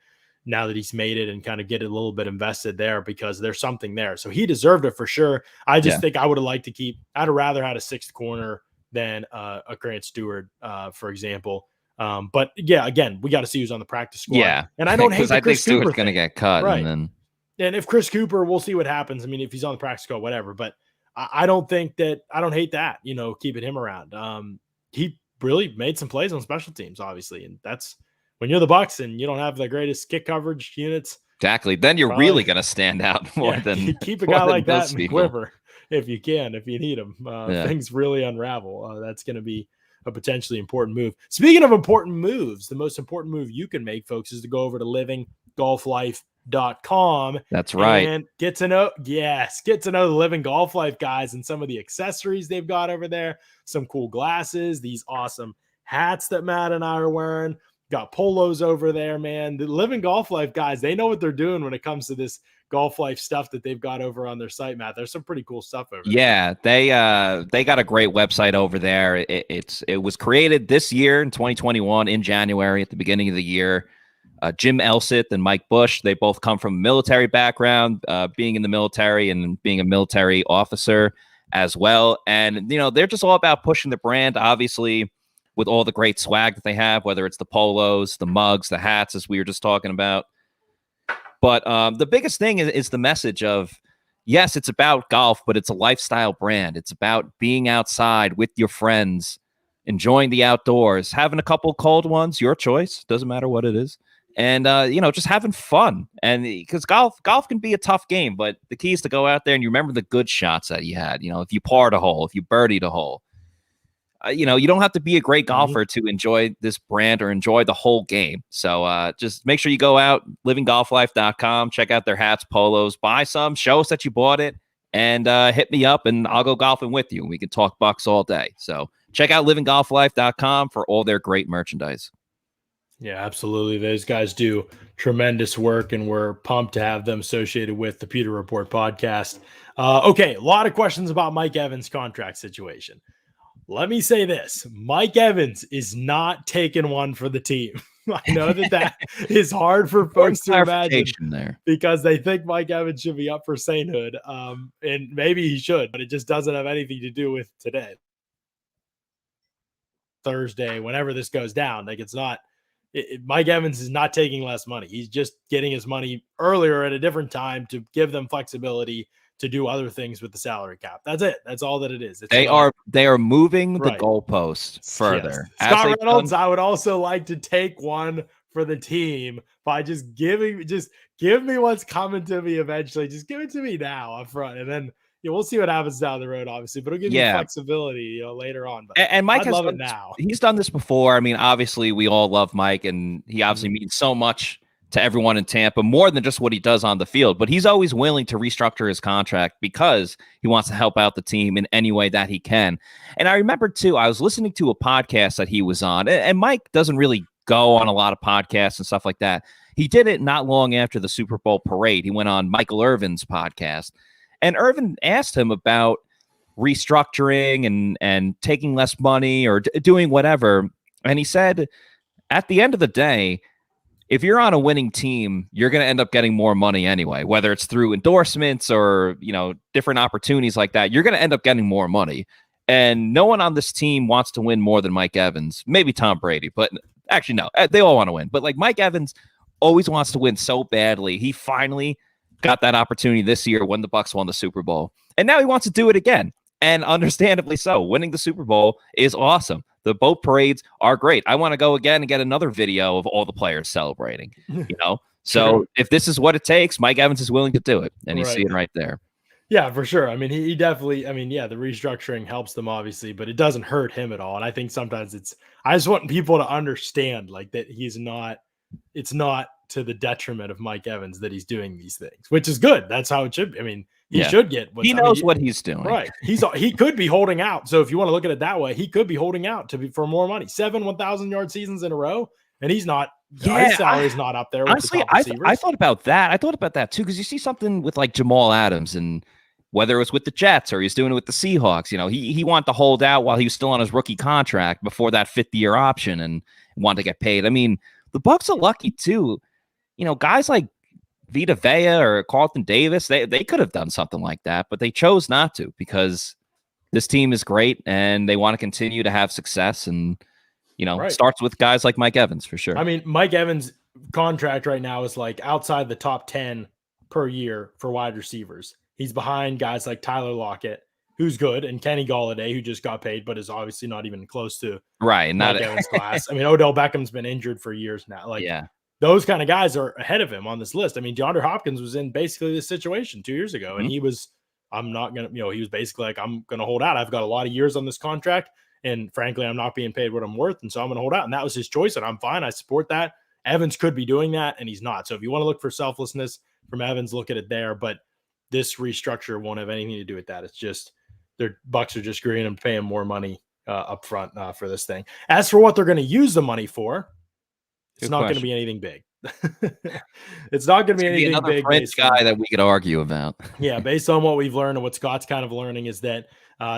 now that he's made it and kind of get a little bit invested there, because there's something there. So he deserved it for sure. I just think I would have liked to I'd have rather had a sixth corner than a Grant Stewart, for example. But yeah, again, we got to see who's on the practice squad. Yeah. And I don't hate I think Stewart's going to get cut. Right. And if Chris Cooper, we'll see what happens. I mean, if he's on the practice squad, whatever, but I don't hate that, keeping him around. He really made some plays on special teams, obviously. And that's when you're the Bucs and you don't have the greatest kick coverage units. Exactly. Then you're really going to stand out more than keep a guy like that in the quiver if you need him. Things really unravel. That's going to be a potentially important move. Speaking of important moves, the most important move you can make, folks, is to go over to livinggolflife.com. That's right. And get to know the Living Golf Life guys and some of the accessories they've got over there. Some cool glasses, these awesome hats that Matt and I are wearing. Got polos over there, man. The Living Golf Life guys, they know what they're doing when it comes to this golf life stuff that they've got over on their site, Matt. There's some pretty cool stuff over there. Yeah, they got a great website over there. It was created this year in 2021 in January at the beginning of the year. Jim Elseth and Mike Bush, they both come from a military background, being in the military and being a military officer as well. And, they're just all about pushing the brand, obviously, with all the great swag that they have, whether it's the polos, the mugs, the hats, as we were just talking about. But the biggest thing is the message of, yes, it's about golf, but it's a lifestyle brand. It's about being outside with your friends, enjoying the outdoors, having a couple cold ones, your choice, doesn't matter what it is. And, just having fun. And because golf can be a tough game, but the key is to go out there and you remember the good shots that you had. If you parred a hole, if you birdied a hole, you don't have to be a great golfer to enjoy this brand or enjoy the whole game. So just make sure you go out, livinggolflife.com, check out their hats, polos, buy some, show us that you bought it, and hit me up and I'll go golfing with you. We can talk Bucs all day. So check out livinggolflife.com for all their great merchandise. Yeah, absolutely. Those guys do tremendous work, and we're pumped to have them associated with the Pewter Report podcast. Okay, a lot of questions about Mike Evans' contract situation. Let me say this. Mike Evans is not taking one for the team. I know that is hard for folks to imagine there, because they think Mike Evans should be up for sainthood, and maybe he should, but it just doesn't have anything to do with today. Thursday, whenever this goes down, like it's not – Mike Evans is not taking less money. He's just getting his money earlier at a different time to give them flexibility to do other things with the salary cap. That's it. That's all that it is. They are moving the goalpost further. Yes. Scott Reynolds, I would also like to take one for the team by just give me what's coming to me eventually. Just give it to me now up front, and then we'll see what happens down the road, obviously, but it'll give you flexibility, later on. But and Mike has love it now. He's done this before. I mean, obviously, we all love Mike, and he obviously means so much to everyone in Tampa, more than just what he does on the field. But he's always willing to restructure his contract because he wants to help out the team in any way that he can. And I remember, too, I was listening to a podcast that he was on, and Mike doesn't really go on a lot of podcasts and stuff like that. He did it not long after the Super Bowl parade. He went on Michael Irvin's podcast. And Irvin asked him about restructuring and taking less money or doing whatever. And he said, at the end of the day, if you're on a winning team, you're going to end up getting more money anyway, whether it's through endorsements or, different opportunities like that. You're going to end up getting more money. And no one on this team wants to win more than Mike Evans. Maybe Tom Brady, but actually, no, they all want to win. But like Mike Evans always wants to win so badly. He finally got that opportunity this year when the Bucs won the Super Bowl. And now he wants to do it again. And understandably so. Winning the Super Bowl is awesome. The boat parades are great. I want to go again and get another video of all the players celebrating, So Sure. If this is what it takes, Mike Evans is willing to do it. And you see it right there. Yeah, for sure. I mean, he definitely, the restructuring helps them obviously, but it doesn't hurt him at all. And I think sometimes I just want people to understand like that it's not to the detriment of Mike Evans that he's doing these things, which is good. That's how it should be. I mean, he should get he knows what he's doing. Right. He could be holding out. So if you want to look at it that way, he could be holding out for more money. 7 1,000-yard seasons in a row, and he's not. His salary is not up there. Honestly, I thought about that. I thought about that too, because you see something with like Jamal Adams, and whether it was with the Jets or he's doing it with the Seahawks. He wanted to hold out while he was still on his rookie contract before that 5th-year option and wanted to get paid. I mean, the Bucs are lucky too. Guys like Vita Vea or Carlton Davis, they could have done something like that, but they chose not to because this team is great and they want to continue to have success. And, starts with guys like Mike Evans for sure. I mean, Mike Evans' contract right now is like outside the top 10 per year for wide receivers. He's behind guys like Tyler Lockett, who's good, and Kenny Golladay, who just got paid, but is obviously not even close to Mike Evans' class. I mean, Odell Beckham's been injured for years now. Those kind of guys are ahead of him on this list. I mean, DeAndre Hopkins was in basically this situation 2 years ago, and he was, he was basically like, I'm going to hold out. I've got a lot of years on this contract, and frankly, I'm not being paid what I'm worth, and so I'm going to hold out. And that was his choice, and I'm fine. I support that. Evans could be doing that, and he's not. So if you want to look for selflessness from Evans, look at it there. But this restructure won't have anything to do with that. It's just their Bucs are just agreeing and paying more money up front for this thing. As for what they're going to use the money for, it's not going to be anything big. It's not going to be anything big. French guy that we could argue about. Yeah, based on what we've learned and what Scott's kind of learning is that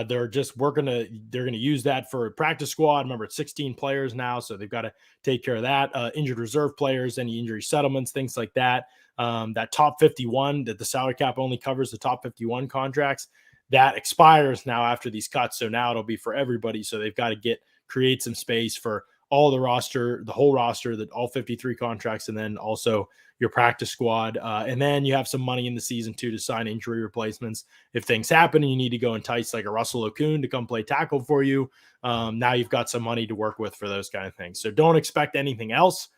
they're going to use that for practice squad. Remember, it's 16 players now, so they've got to take care of that. Injured reserve players, any injury settlements, things like that. That top 51 that the salary cap only covers the top 51 contracts that expires now after these cuts. So now it'll be for everybody. So they've got to create some space for all the roster, the whole roster, all 53 contracts, and then also your practice squad. And then you have some money in the season too to sign injury replacements. If things happen and you need to go entice like a Russell Okung to come play tackle for you, now you've got some money to work with for those kind of things. So don't expect anything else,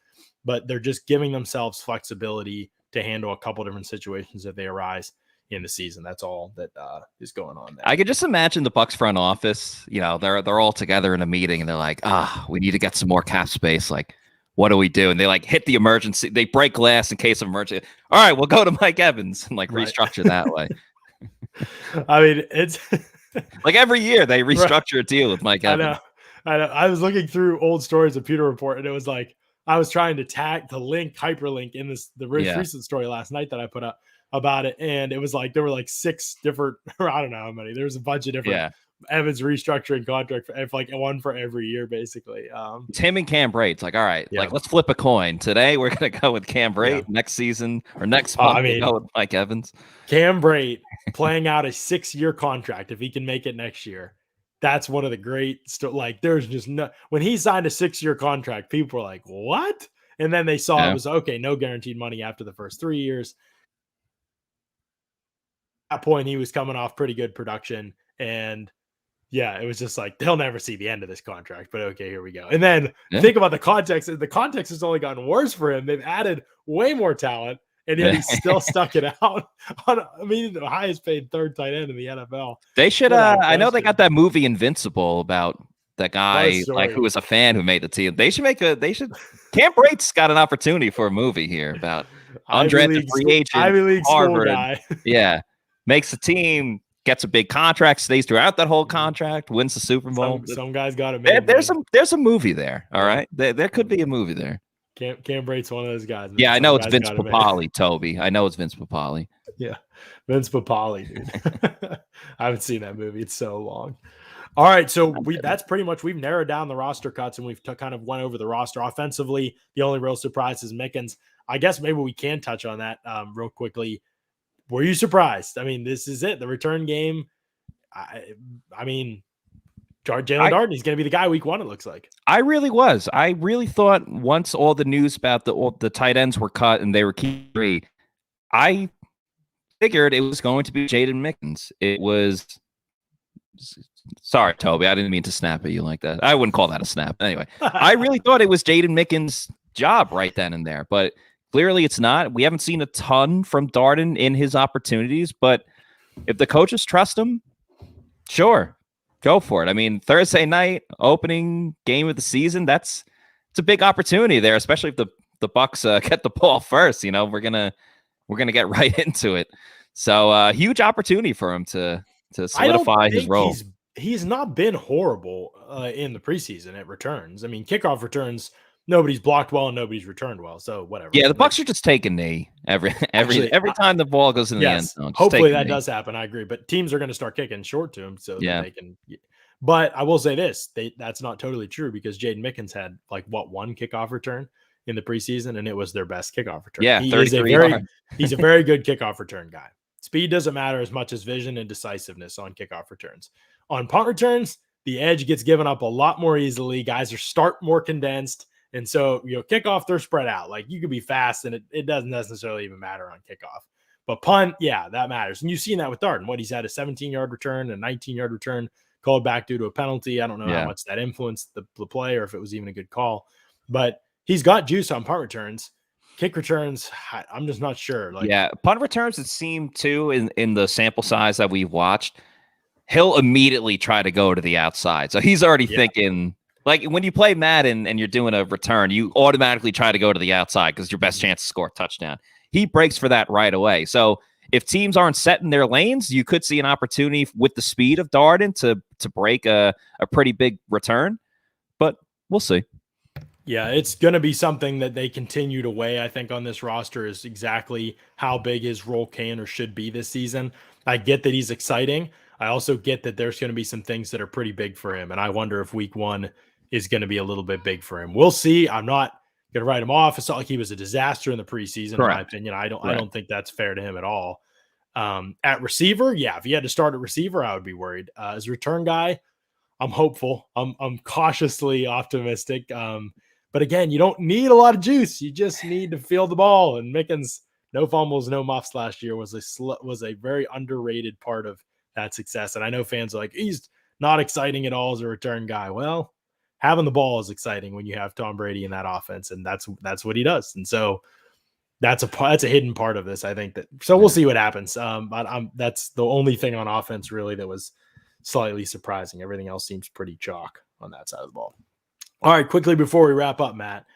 but they're just giving themselves flexibility to handle a couple different situations if they arise in the season. That's all that is going on there. I could just imagine the Bucs front office, they're all together in a meeting and they're like, we need to get some more cap space. Like, what do we do? And they like hit the emergency. They break glass in case of emergency. All right, we'll go to Mike Evans and like restructure that way. I mean, it's like every year they restructure a deal with Mike Evans. I know. I was looking through old stories of Pewter Report and it was like, I was trying to hyperlink in the recent story last night that I put up about it. And it was like, there were like 6 different, I don't know how many, there's a bunch of different Evans restructuring contract for like one for every year, basically. It's him and Cam Brate. It's like, all right, like let's flip a coin. Today we're going to go with Cam Brate. Next season or next month we'll go with Mike Evans. Cam Brate playing out a 6-year contract if he can make it next year. That's one of the great there's just when he signed a 6-year contract, people were like, what? And then they saw it was okay, no guaranteed money after the first 3 years. At that point, he was coming off pretty good production. And it was just like, they'll never see the end of this contract, but okay, here we go. And then think about the context. The context has only gotten worse for him. They've added way more talent. And yet he's still stuck it out. The highest paid third tight end in the NFL. They should. I know they got that movie Invincible about that guy who was a fan who made the team. They should Cam Brate's got an opportunity for a movie here about undrafted free agent, Ivy League Harvard, guy. Makes the team, gets a big contract, stays throughout that whole contract, wins the Super Bowl. Some guys got it. There's a movie there. All right, there could be a movie there. Cam Brate's one of those guys. Yeah, I know it's Vince Papale, Toby. I know it's Vince Papale. Yeah, Vince Papale, dude. I haven't seen that movie. It's so long. All right, so that's pretty much, we've narrowed down the roster cuts and we've kind of went over the roster. Offensively, the only real surprise is Mickens. I guess maybe we can touch on that real quickly. Were you surprised? I mean, this is it. The return game. I mean, Jalen Darden, he's going to be the guy week 1, it looks like. I really was. I really thought once all the news about the tight ends were cut and they were key 3, I figured it was going to be Jaydon Mickens. It was... Sorry, Toby. I didn't mean to snap at you like that. I wouldn't call that a snap. Anyway, I really thought it was Jaydon Mickens' job right then and there, but clearly it's not. We haven't seen a ton from Darden in his opportunities, but if the coaches trust him, sure, go for it. I mean, Thursday night, opening game of the season, it's a big opportunity there, especially if the Bucs get the ball first. We're gonna get right into it. So huge opportunity for him to solidify his role. He's not been horrible in the preseason at returns. I mean, kickoff returns nobody's blocked well and nobody's returned well. So whatever. Yeah, the Bucs are just taking knee every time the ball goes in the end zone. Hopefully that does happen. I agree. But teams are going to start kicking short to him so that they can. But I will say this: that's not totally true because Jaydon Mickens had one kickoff return in the preseason, and it was their best kickoff return. Yeah, he's a very good kickoff return guy. Speed doesn't matter as much as vision and decisiveness on kickoff returns. On punt returns, the edge gets given up a lot more easily. Guys are more condensed. And so, kickoff, they're spread out. You could be fast, and it doesn't necessarily even matter on kickoff. But punt, yeah, that matters. And you've seen that with Darden. He's had a 17-yard return, a 19-yard return called back due to a penalty. I don't know how much that influenced the play or if it was even a good call. But he's got juice on punt returns. Kick returns, I'm just not sure. Punt returns, it seemed too in the sample size that we've watched, he'll immediately try to go to the outside. So he's already thinking, when you play Madden and you're doing a return, you automatically try to go to the outside because your best chance to score a touchdown. He breaks for that right away. So if teams aren't set in their lanes, you could see an opportunity with the speed of Darden to break a pretty big return. But we'll see. Yeah, it's going to be something that they continue to weigh, I think, on this roster is exactly how big his role can or should be this season. I get that he's exciting. I also get that there's going to be some things that are pretty big for him, and I wonder if week 1 is going to be a little bit big for him. We'll see. I'm not going to write him off. It's not like he was a disaster in the preseason, in my opinion. I don't think that's fair to him at all. At receiver, if he had to start at receiver, I would be worried. As a return guy, I'm hopeful. I'm cautiously optimistic. But again, you don't need a lot of juice. You just need to feel the ball. And Mickens, no fumbles, no muffs last year was a very underrated part of that success. And I know fans are like, he's not exciting at all as a return guy. Well, having the ball is exciting when you have Tom Brady in that offense, and that's what he does. And so that's a hidden part of this. I think so we'll see what happens. But that's the only thing on offense really that was slightly surprising. Everything else seems pretty chalk on that side of the ball. All right, quickly before we wrap up, Matt,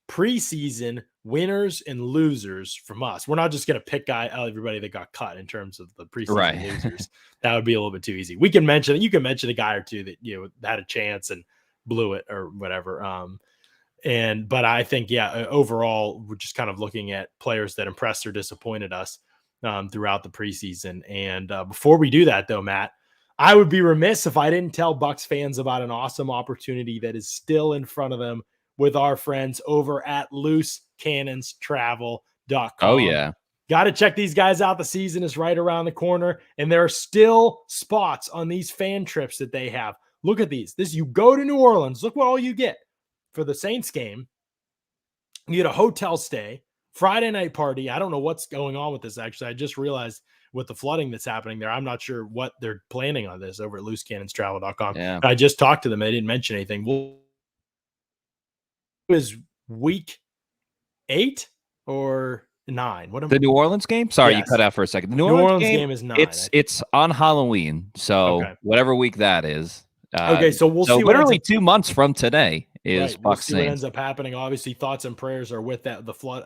preseason winners and losers from us. We're not just going to pick everybody that got cut in terms of the preseason losers. That would be a little bit too easy. You can mention a guy or two that had a chance and blew it or whatever. But I think overall we're just kind of looking at players that impressed or disappointed us throughout the preseason. And before we do that, though, Matt, I would be remiss if I didn't tell Bucs fans about an awesome opportunity that is still in front of them with our friends over at loosecannonstravel.com. Oh, yeah. Got to check these guys out. The season is right around the corner, and there are still spots on these fan trips that they have. Look at these. You go to New Orleans. Look what all you get for the Saints game. You get a hotel stay, Friday night party. I don't know what's going on with this, actually. I just realized with the flooding that's happening there, I'm not sure what they're planning on this over at loosecannonstravel.com. Yeah. I just talked to them. They didn't mention anything. It was week 8 or 9? The New Orleans game? Sorry, You cut out for a second. The New Orleans game is 9. It's on Halloween, so whatever week that is. So we'll see. Literally 2 months from today is Bucs we'll see what Saints. ends up happening. Obviously, thoughts and prayers are with that. The flood.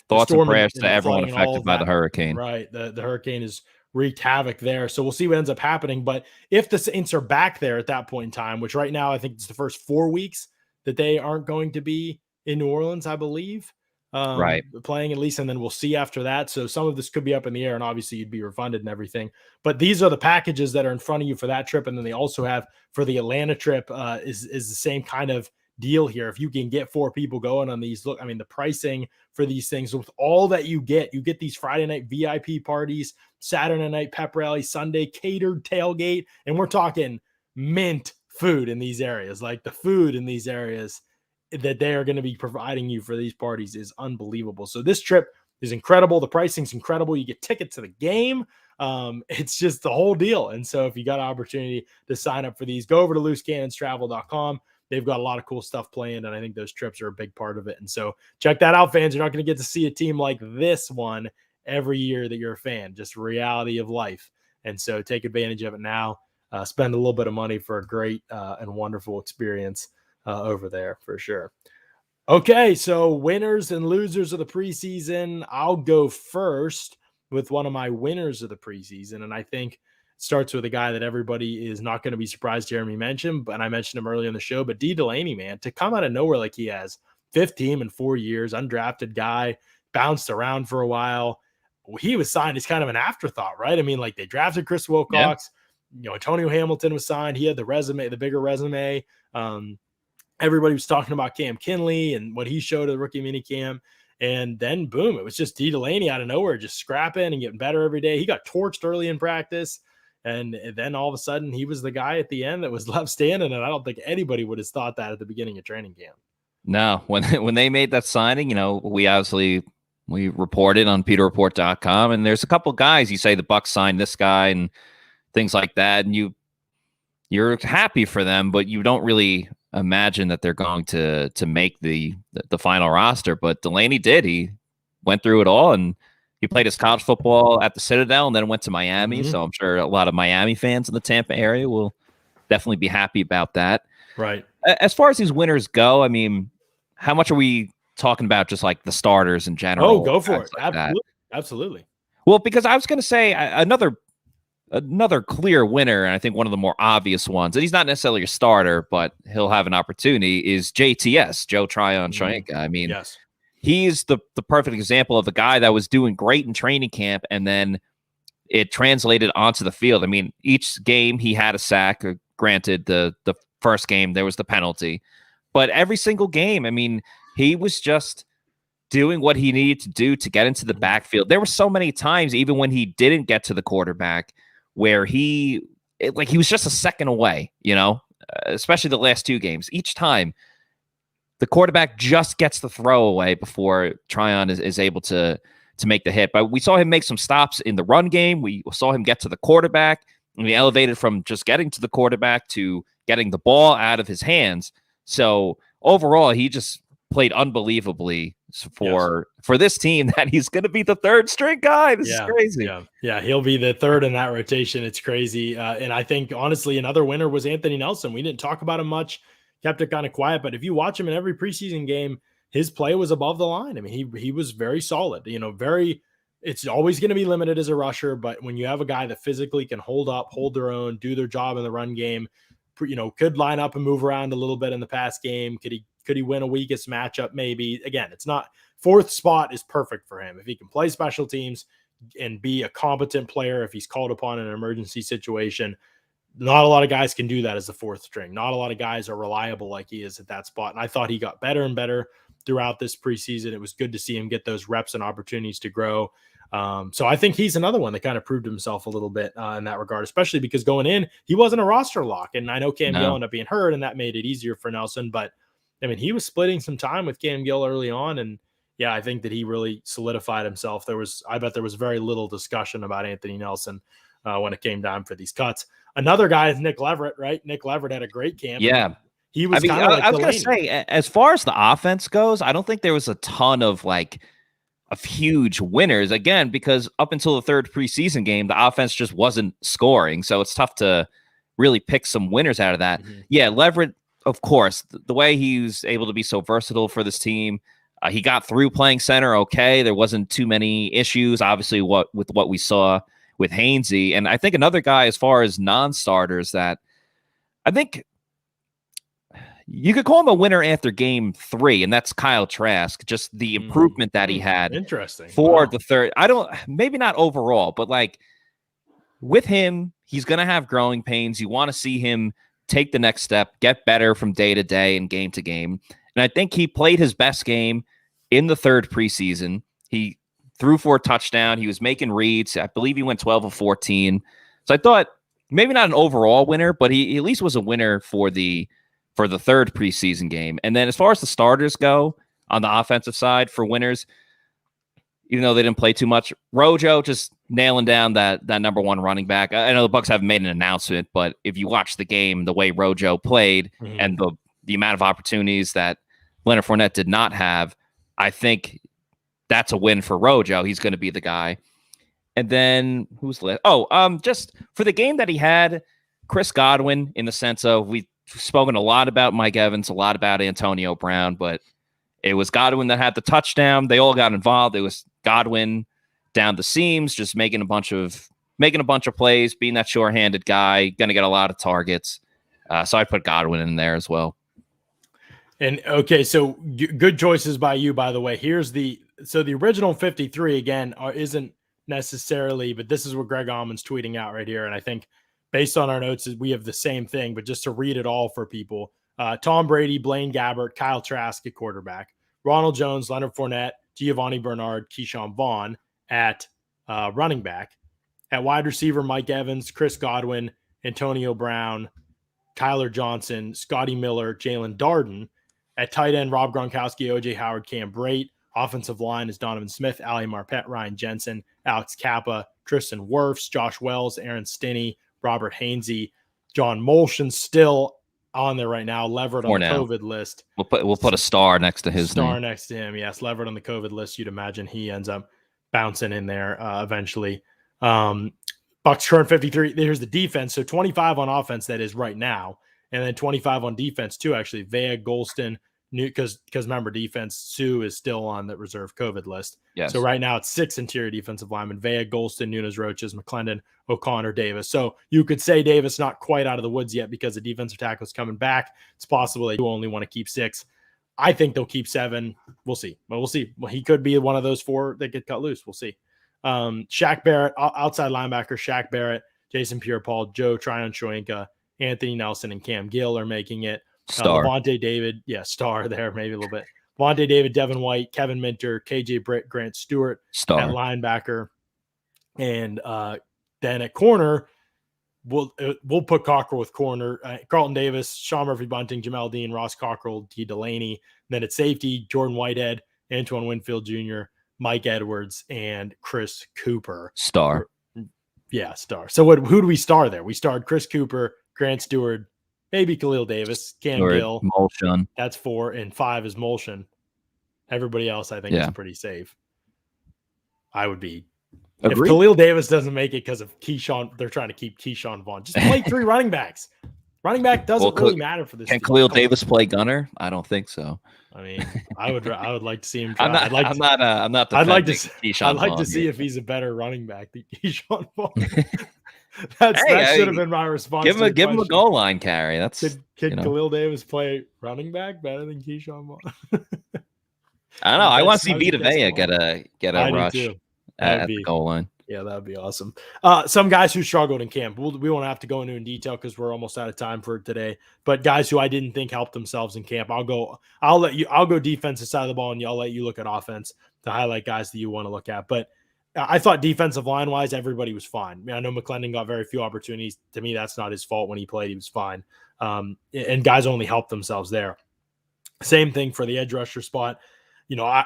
Thoughts and prayers to everyone affected by the hurricane. Right. The hurricane has wreaked havoc there. So we'll see what ends up happening. But if the Saints are back there at that point in time, which right now I think it's the first 4 weeks that they aren't going to be in New Orleans, I believe. Playing at least, and then we'll see after that. So some of this could be up in the air, and obviously you'd be refunded and everything. But these are the packages that are in front of you for that trip, and then they also have for the Atlanta trip is the same kind of deal here. If you can get 4 people going on these, look, I mean, the pricing for these things with all that you get these Friday night VIP parties, Saturday night pep rally, Sunday catered tailgate, and we're talking mint food in these areas. Like the food in these areas that they are going to be providing you for these parties is unbelievable. So this trip is incredible. The pricing's incredible. You get tickets to the game. It's just the whole deal. And so if you got an opportunity to sign up for these, go over to loosecannonstravel.com. They've got a lot of cool stuff planned, and I think those trips are a big part of it. And so check that out, fans. You're not going to get to see a team like this one every year that you're a fan, just reality of life. And so take advantage of it now. Spend a little bit of money for a great and wonderful experience over there for sure. Okay, so winners and losers of the preseason. I'll go first with one of my winners of the preseason. And I think starts with a guy that everybody is not going to be surprised Jeremy mentioned, but I mentioned him earlier in the show, but Delaney, man, to come out of nowhere like he has, 5th team in 4 years, undrafted guy, bounced around for a while. He was signed as kind of an afterthought, right? I mean, like they drafted Chris Wilcox, Antonio Hamilton was signed. He had the bigger resume. Everybody was talking about Cam Kinley and what he showed at the rookie minicamp. And then boom, it was just Delaney out of nowhere, just scrapping and getting better every day. He got torched early in practice. And then all of a sudden he was the guy at the end that was left standing. And I don't think anybody would have thought that at the beginning of training camp. No, when they made that signing, we reported on PeterReport.com, and there's a couple guys you say the Bucs signed this guy and things like that, and you're happy for them, but you don't really imagine that they're going to make the final roster. But Delaney did. He went through it all, and he played his college football at the Citadel and then went to Miami. So I'm sure a lot of Miami fans in the Tampa area will definitely be happy about that. Right. As far as these winners go, I mean, how much are we talking about just like the starters in general? Oh, go for it. Like Absolutely. Well, because I was going to say another clear winner, and I think one of the more obvious ones, and he's not necessarily a starter, but he'll have an opportunity, is JTS, Joe Tryon-Shoyinka. I mean, he's the perfect example of a guy that was doing great in training camp, and then it translated onto the field. I mean, each game he had a sack. Granted, the first game there was the penalty, but every single game, I mean, he was just doing what he needed to do to get into the backfield. There were so many times, even when he didn't get to the quarterback, where he was just a second away, especially the last 2 games. Each time the quarterback just gets the throw away before Tryon is able to make the hit. But we saw him make some stops in the run game. We saw him get to the quarterback, and he elevated from just getting to the quarterback to getting the ball out of his hands. So overall, he just played unbelievably for this team that he's going to be the 3rd string guy. This is crazy. Yeah, he'll be the 3rd in that rotation. It's crazy. And I think, honestly, another winner was Anthony Nelson. We didn't talk about him much, kept it kind of quiet, but if you watch him in every preseason game, his play was above the line. I mean, he was very solid, it's always going to be limited as a rusher, but when you have a guy that physically can hold their own, do their job in the run game, could line up and move around a little bit in the pass game. Could he win a weakest matchup? Maybe. Again, it's not 4th spot is perfect for him. If he can play special teams and be a competent player, if he's called upon in an emergency situation, not a lot of guys can do that as the 4th string. Not a lot of guys are reliable like he is at that spot. And I thought he got better and better throughout this preseason. It was good to see him get those reps and opportunities to grow. So I think he's another one that kind of proved himself a little bit in that regard, especially because going in, he wasn't a roster lock. And I know Cam Gill ended up being hurt, and that made it easier for Nelson. But I mean, he was splitting some time with Cam Gill early on. And yeah, I think that he really solidified himself. I bet there was very little discussion about Anthony Nelson when it came time for these cuts. Another guy is Nick Leverett, right? Nick Leverett had a great camp. Yeah. He was I was going to say, as far as the offense goes, I don't think there was a ton of huge winners, again, because up until the 3rd preseason game, the offense just wasn't scoring. So it's tough to really pick some winners out of that. Yeah, Leverett, of course, the way he was able to be so versatile for this team, he got through playing center okay. There wasn't too many issues, obviously, with what we saw with Hainsey. And I think another guy, as far as non-starters, that I think you could call him a winner after game 3, and that's Kyle Trask. Just the improvement that he had. Interesting. For the 3rd. Maybe not overall, but with him, he's going to have growing pains. You want to see him take the next step, get better from day to day and game to game. And I think he played his best game in the 3rd preseason. He threw for a touchdown. He was making reads. I believe he went 12 of 14. So I thought maybe not an overall winner, but he at least was a winner for the 3rd preseason game. And then as far as the starters go on the offensive side for winners, even though they didn't play too much, Rojo just nailing down that number 1 running back. I know the Bucs haven't made an announcement, but if you watch the game, the way Rojo played and the amount of opportunities that Leonard Fournette did not have, I think that's a win for Rojo. He's going to be the guy. And then who's left? Just for the game that he had, Chris Godwin, in the sense of we've spoken a lot about Mike Evans, a lot about Antonio Brown, but it was Godwin that had the touchdown. They all got involved. It was Godwin down the seams, just making a bunch of making a bunch of plays, being that sure-handed guy, going to get a lot of targets. So I put Godwin in there as well. And okay, so good choices by you, by the way. Here's the original 53 again isn't necessarily, but this is what Greg Almond's tweeting out right here. And I think based on our notes, we have the same thing, but just to read it all for people, Tom Brady, Blaine Gabbert, Kyle Trask at quarterback, Ronald Jones, Leonard Fournette, Giovanni Bernard, Keyshawn Vaughn at running back, at wide receiver, Mike Evans, Chris Godwin, Antonio Brown, Kyler Johnson, Scotty Miller, Jalen Darden. At tight end, Rob Gronkowski, O.J. Howard, Cam Brate. Offensive line is Donovan Smith, Ali Marpet, Ryan Jensen, Alex Kappa, Tristan Wirfs, Josh Wells, Aaron Stinney, Robert Hainsey, John Molson still on there right now. Leverett on the COVID list. We'll put a star next to his name. Next to him, yes. Leverett on the COVID list. You'd imagine he ends up bouncing in there eventually. Bucs current 53. Here's the defense. So 25 on offense, that is right now. And then 25 on defense too, actually. Vea, Golston, because remember, defense, Sue is still on the reserve COVID list. Yes. So right now it's 6 interior defensive linemen: Vea, Golston, Nunes, Roaches, McClendon, O'Connor, Davis. So you could say Davis not quite out of the woods yet because the defensive tackle is coming back. It's possible they do only want to keep 6. I think they'll keep 7. We'll see. But we'll see. Well, he could be one of those 4 that get cut loose. We'll see. Shaq Barrett, outside linebacker, Shaq Barrett, Jason Pierre-Paul, Joe Tryon-Shoyinka, Anthony Nelson, and Cam Gill are making it. Star. Levante David, star there, maybe a little bit. Levante David, Devin White, Kevin Minter, KJ Britt, Grant Stewart star at linebacker. And then at corner, we'll put Cockrell with corner. Carlton Davis, Sean Murphy-Bunting, Jamel Dean, Ross Cockrell, T. Delaney. Then at safety, Jordan Whitehead, Antoine Winfield Jr., Mike Edwards, and Chris Cooper. Star. Yeah, star. So who do we star there? We starred Chris Cooper, Grant Stewart, maybe Khalil Davis, Cam Gill. Molson. That's 4, and 5 is Molson. Everybody else, I think, is pretty safe. I would be. Agreed. If Khalil Davis doesn't make it because of Keyshawn, they're trying to keep Keyshawn Vaughn. Just play 3 running backs. Running back doesn't really matter for this. Can Khalil Davis play gunner? I don't think so. I mean, I would like to see him try. I'd like to see if he's a better running back than Keyshawn Vaughn. That should have been my response. Give him a goal line carry. That's could Khalil Davis play running back better than Keyshawn Vaughn? I don't know. I want to see Vita Vea get a rush at the goal line. Yeah, that would be awesome. Some guys who struggled in camp. We won't have to go into in detail because we're almost out of time for today. But guys who I didn't think helped themselves in camp. I'll go defensive side of the ball, and I'll let you look at offense to highlight guys that you want to look at. But I thought defensive line wise, everybody was fine. I mean, I know McClendon got very few opportunities. To me, that's not his fault. When he played, he was fine. And guys only helped themselves there. Same thing for the edge rusher spot.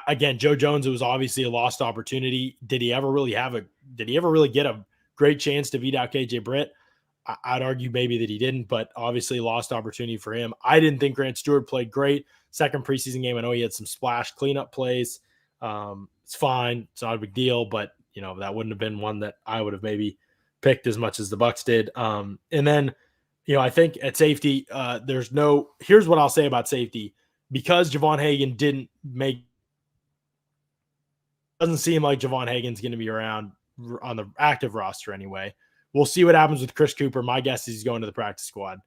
Again, Joe Jones, it was obviously a lost opportunity. Did he ever really get a great chance to beat out KJ Britt? I'd argue maybe that he didn't, but obviously lost opportunity for him. I didn't think Grant Stewart played great. Second preseason game, I know he had some splash cleanup plays. It's fine. It's not a big deal, but that wouldn't have been one that I would have maybe picked as much as the Bucs did. And then, I think at safety, here's what I'll say about safety. Because Javon Hagan doesn't seem like Javon Hagan's going to be around on the active roster anyway. We'll see what happens with Chris Cooper. My guess is he's going to the practice squad.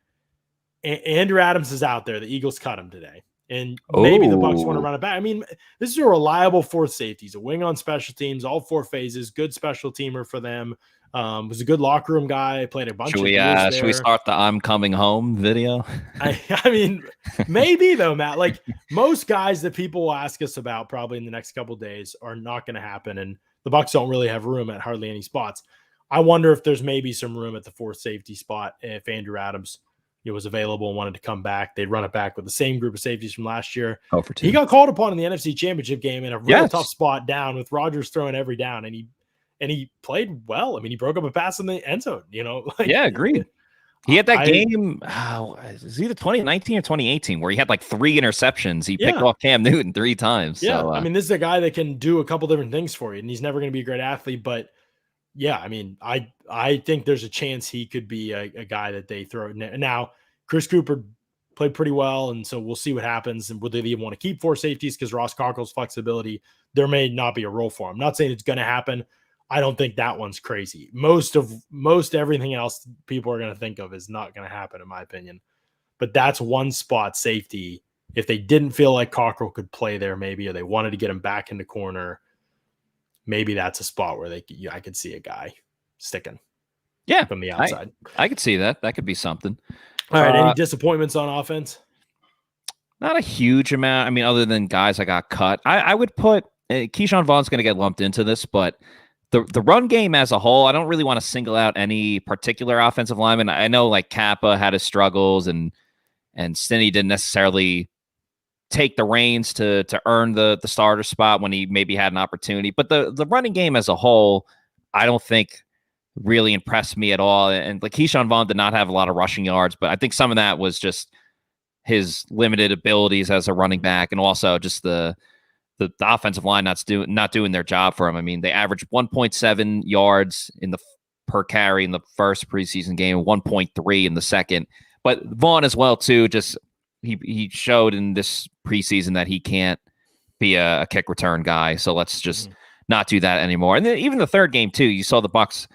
Andrew Adams is out there. The Eagles cut him today. And maybe the Bucs want to run it back. I mean, this is a reliable fourth safety. He's a wing on special teams, all 4 phases, good special teamer for them. Was a good locker room guy, played a bunch of years there. Should we start the I'm coming home video? I mean, maybe though, Matt, like most guys that people will ask us about probably in the next couple of days are not going to happen. And the Bucs don't really have room at hardly any spots. I wonder if there's maybe some room at the fourth safety spot. If Andrew Adams was available and wanted to come back, they'd run it back with the same group of safeties from last year. He got called upon in the NFC Championship game in a really tough spot down with Rodgers throwing every down, and he played well. I mean, he broke up a pass in the end zone, Agreed. He had that game, it was either 2019 or 2018, where he had like 3 interceptions. He picked off Cam Newton 3 times. Yeah, so, I mean, this is a guy that can do a couple different things for you, and he's never going to be a great athlete. But, yeah, I mean, I think there's a chance he could be a guy that they throw. Now, Chris Cooper played pretty well, and so we'll see what happens. And would they even want to keep 4 safeties because Ross Cockrell's flexibility, there may not be a role for him. I'm not saying it's going to happen. I don't think that one's crazy. Most everything else people are going to think of is not going to happen, in my opinion. But that's one spot, safety. If they didn't feel like Cockrell could play there, maybe, or they wanted to get him back into corner, maybe that's a spot where I could see a guy sticking. Yeah, from the outside. I could see that. That could be something. All right. Any disappointments on offense? Not a huge amount. I mean, other than guys that got cut, I would put Keyshawn Vaughn's going to get lumped into this, but the run game as a whole, I don't really want to single out any particular offensive lineman. I know like Kappa had his struggles and Stinney didn't necessarily take the reins to earn the starter spot when he maybe had an opportunity. But the running game as a whole, I don't think really impressed me at all. And like Keyshawn Vaughn did not have a lot of rushing yards, but I think some of that was just his limited abilities as a running back, and also just the offensive line not doing their job for him. I mean, they averaged 1.7 yards per carry in the first preseason game, 1.3 in the second. But Vaughn as well too. Just he showed in this preseason that he can't be a kick return guy. So let's just not do that anymore. And then even the third game too, you saw the Bucs.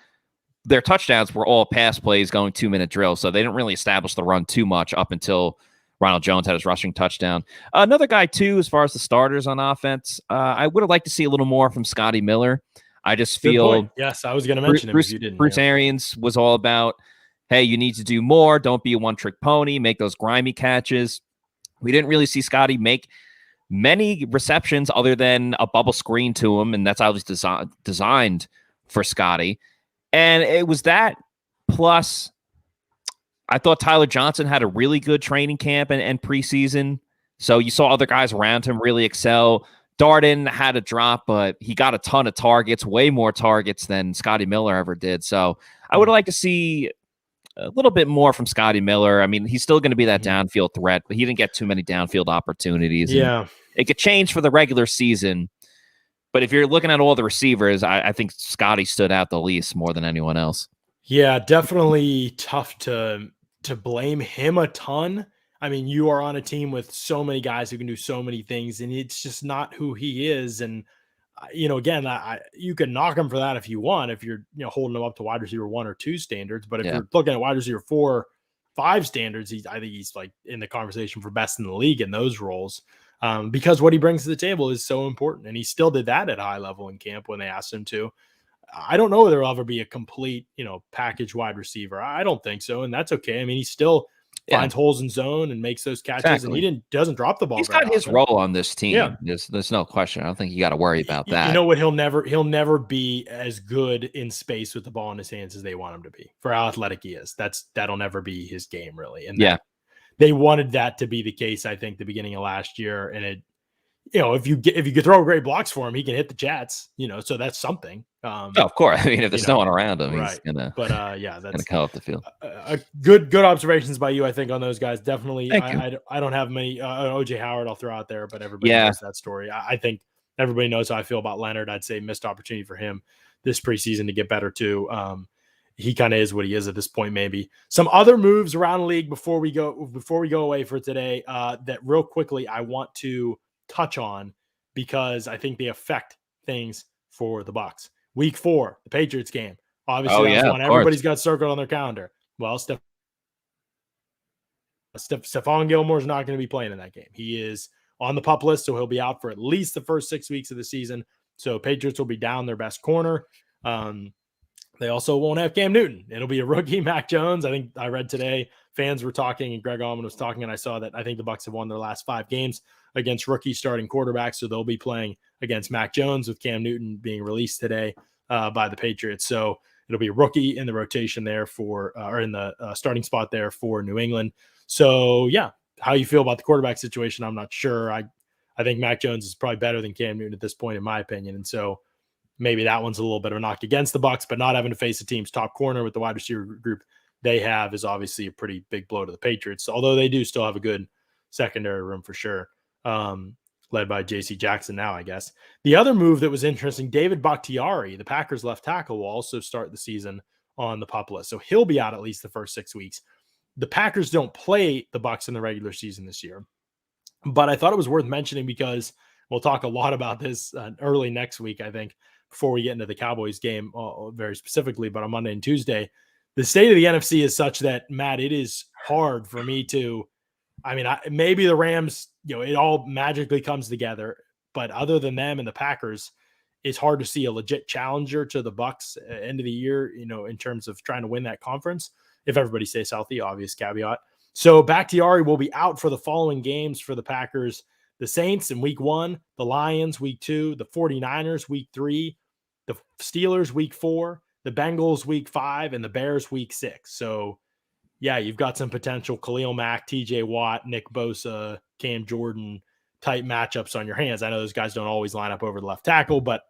Their touchdowns were all pass plays going 2-minute drills, so they didn't really establish the run too much up until Ronald Jones had his rushing touchdown. Another guy, too, as far as the starters on offense, I would have liked to see a little more from Scotty Miller. I just feel... Yes, I was going to mention him if you didn't. Bruce Arians was all about, hey, you need to do more. Don't be a one-trick pony. Make those grimy catches. We didn't really see Scotty make many receptions other than a bubble screen to him, and that's obviously designed for Scotty. And it was that, plus I thought Tyler Johnson had a really good training camp and preseason. So you saw other guys around him really excel. Darden had a drop, but he got a ton of targets, way more targets than Scotty Miller ever did. So I would like to see a little bit more from Scotty Miller. I mean, he's still going to be that downfield threat, but he didn't get too many downfield opportunities. Yeah. It could change for the regular season. But if you're looking at all the receivers, I think Scotty stood out the least more than anyone else. Yeah, definitely tough to blame him a ton. I mean, you are on a team with so many guys who can do so many things, and it's just not who he is. And, again, you can knock him for that if you want, if you're holding him up to wide receiver 1 or 2 standards. But if you're looking at wide receiver 4, 5 standards, I think he's like in the conversation for best in the league in those roles. Because what he brings to the table is so important. And he still did that at a high level in camp when they asked him to. I don't know if there'll ever be a complete, package wide receiver. I don't think so. And that's okay. I mean, he still finds holes in zone and makes those catches. And he doesn't drop the ball. He's got his role on this team. Yeah. There's no question. I don't think you got to worry about that. You know what? He'll never be as good in space with the ball in his hands as they want him to be for how athletic he is. That'll never be his game, really. And they wanted that to be the case, I think, the beginning of last year. And it, if you could throw great blocks for him, he can hit the jets, so that's something. Of course. I mean, if there's no one around him, right. He's gonna. But that's gonna come up the field. Good observations by you, I think, on those guys. Definitely. I don't have many. OJ Howard, I'll throw out there, but everybody knows that story. I think everybody knows how I feel about Leonard. I'd say missed opportunity for him this preseason to get better too. He kind of is what he is at this point. Maybe some other moves around the league before we go away for today. That real quickly I want to touch on because I think they affect things for the Bucs. Week 4, the Patriots game. Obviously, that's one everybody's got circled on their calendar. Well, Stephon Gilmore's not going to be playing in that game. He is on the PUP list, so he'll be out for at least the first 6 weeks of the season. So Patriots will be down their best corner. They also won't have Cam Newton. It'll be a rookie, Mac Jones. I think I read today, fans were talking and Greg Allman was talking, and I saw that I think the Bucs have won their last 5 games against rookie starting quarterbacks. So they'll be playing against Mac Jones with Cam Newton being released today by the Patriots. So it'll be a rookie in the rotation there or in the starting spot there for New England. So how you feel about the quarterback situation, I'm not sure. I think Mac Jones is probably better than Cam Newton at this point, in my opinion. And so maybe that one's a little bit of a knock against the Bucs, but not having to face the team's top corner with the wide receiver group they have is obviously a pretty big blow to the Patriots, although they do still have a good secondary room for sure, led by J.C. Jackson now, I guess. The other move that was interesting, David Bakhtiari, the Packers left tackle, will also start the season on the PUP list, so he'll be out at least the first 6 weeks. The Packers don't play the Bucs in the regular season this year, but I thought it was worth mentioning because we'll talk a lot about this early next week, I think. before we get into the Cowboys game very specifically, but on Monday and Tuesday, the state of the NFC is such that, Matt, it is hard for me to, maybe the Rams, it all magically comes together, but other than them and the Packers, it's hard to see a legit challenger to the Bucs end of the year, in terms of trying to win that conference. If everybody stays healthy, obvious caveat. So Bakhtiari will be out for the following games for the Packers: the Saints in week 1, the Lions week 2, the 49ers week 3, the Steelers week 4, the Bengals week 5, and the Bears week 6. So yeah, you've got some potential Khalil Mack, TJ Watt, Nick Bosa, Cam Jordan type matchups on your hands. I know those guys don't always line up over the left tackle, but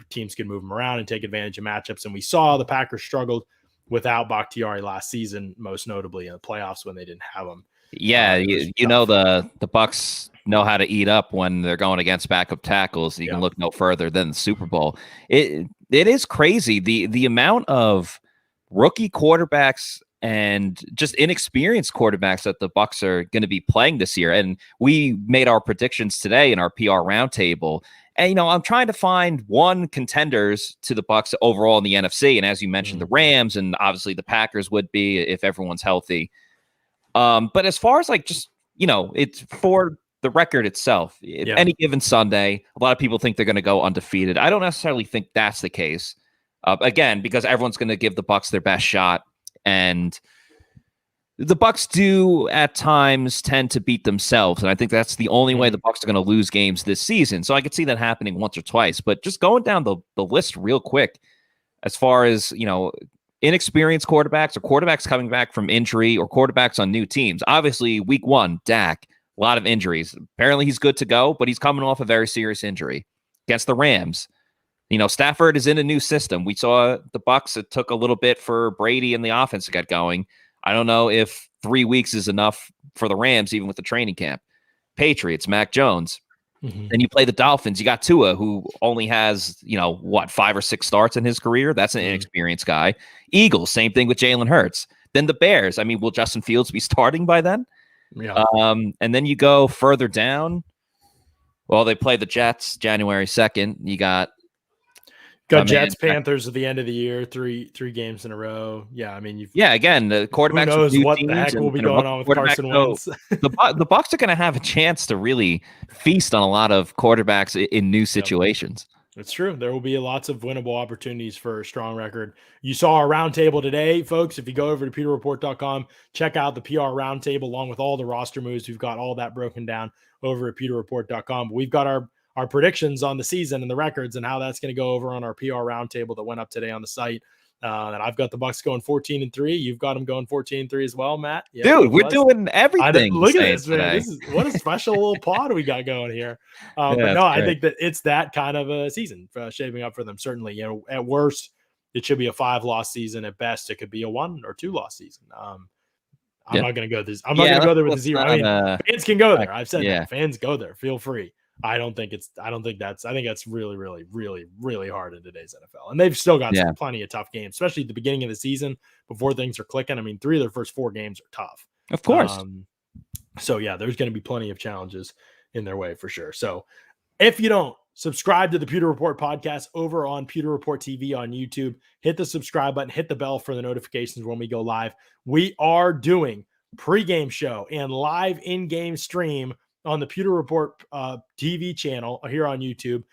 teams can move them around and take advantage of matchups. And we saw the Packers struggled without Bakhtiari last season, most notably in the playoffs when they didn't have him. Yeah, the Bucs know how to eat up when they're going against backup tackles. You can look no further than the Super Bowl. It is crazy the amount of rookie quarterbacks and just inexperienced quarterbacks that the Bucs are going to be playing this year. And we made our predictions today in our PR roundtable. And, I'm trying to find one contenders to the Bucs overall in the NFC. And as you mentioned, the Rams and obviously the Packers would be if everyone's healthy. But as far as it's for the record itself, any given Sunday, a lot of people think they're going to go undefeated. I don't necessarily think that's the case. Again, because everyone's going to give the Bucs their best shot. And the Bucs do at times tend to beat themselves. And I think that's the only way the Bucs are going to lose games this season. So I could see that happening once or twice. But just going down the list real quick, as far as, inexperienced quarterbacks or quarterbacks coming back from injury or quarterbacks on new teams. Obviously, week 1, Dak, a lot of injuries. Apparently he's good to go, but he's coming off a very serious injury against the Rams. Stafford is in a new system. We saw the Bucs. It took a little bit for Brady and the offense to get going. I don't know if 3 weeks is enough for the Rams, even with the training camp. Patriots, Mac Jones. Then you play the Dolphins. You got Tua, who only has, 5 or 6 starts in his career. That's an inexperienced guy. Eagles, same thing with Jalen Hurts. Then the Bears. Will Justin Fields be starting by then? Yeah. And then you go further down. Well, they play the Jets January 2nd. You got Jets, Panthers at the end of the year, three games in a row. Yeah, again, the quarterbacks. Who knows what the heck will be going on with Carson Wentz? The Bucs are going to have a chance to really feast on a lot of quarterbacks in new situations. It's true. There will be lots of winnable opportunities for a strong record. You saw our roundtable today, folks. If you go over to pewterreport.com, check out the PR roundtable along with all the roster moves. We've got all that broken down over at pewterreport.com. But we've got our predictions on the season and the records and how that's going to go over on our PR roundtable that went up today on the site. And I've got the Bucs going 14-3. You've got them going 14-3 as well, Matt. Yeah, dude, we're doing everything. Look at this, man. What a special little pod we got going here. But no, I think that it's that kind of a season shaping up for them. Certainly, at worst, it should be a 5-loss season. At best, it could be a 1 or 2-loss season. I'm not going to go this. I'm not going to go there with a 0. Fans can go there. I've said that. Fans go there. Feel free. I think that's really, really, really, really hard in today's NFL. And they've still got plenty of tough games, especially at the beginning of the season before things are clicking. 3 of their first 4 games are tough. Of course. So there's going to be plenty of challenges in their way for sure. So if you don't subscribe to the Pewter Report podcast over on Pewter Report TV on YouTube, hit the subscribe button, hit the bell for the notifications when we go live. We are doing pregame show and live in-game stream on the Pewter Report TV channel here on YouTube.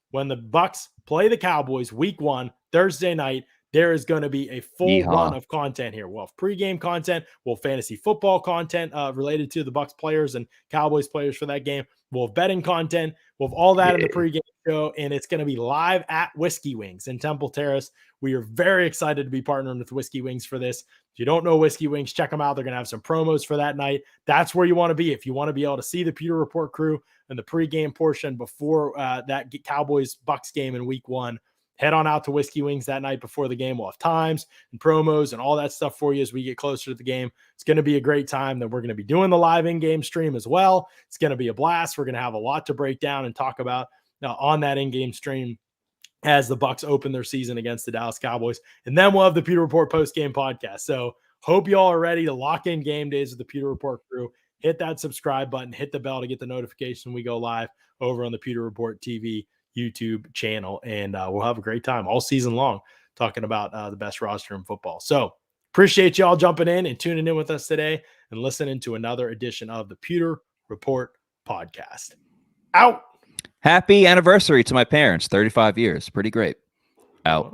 When the Bucs play the Cowboys week 1, Thursday night, there is going to be a full run of content here. We'll have pregame content, we'll have fantasy football content related to the Bucs players and Cowboys players for that game. We'll have betting content. We'll have all that in the pregame show, and it's going to be live at Whiskey Wings in Temple Terrace. We are very excited to be partnering with Whiskey Wings for this. If you don't know Whiskey Wings, check them out. They're going to have some promos for that night. That's where you want to be. If you want to be able to see the Pewter Report crew and the pregame portion before that Cowboys-Bucs game in week 1, head on out to Whiskey Wings that night before the game. We'll have times and promos and all that stuff for you as we get closer to the game. It's going to be a great time. Then we're going to be doing the live in-game stream as well. It's going to be a blast. We're going to have a lot to break down and talk about on that in-game stream as the Bucs open their season against the Dallas Cowboys. And then we'll have the Pewter Report post-game podcast. So hope you all are ready to lock in game days with the Pewter Report crew hit that subscribe button, hit the bell to get the notification when we go live over on the Pewter Report TV YouTube channel. And we'll have a great time all season long talking about the best roster in football. So appreciate y'all jumping in and tuning in with us today and listening to another edition of the Pewter Report podcast. Out. Happy anniversary to my parents. 35 years. Pretty great. Out.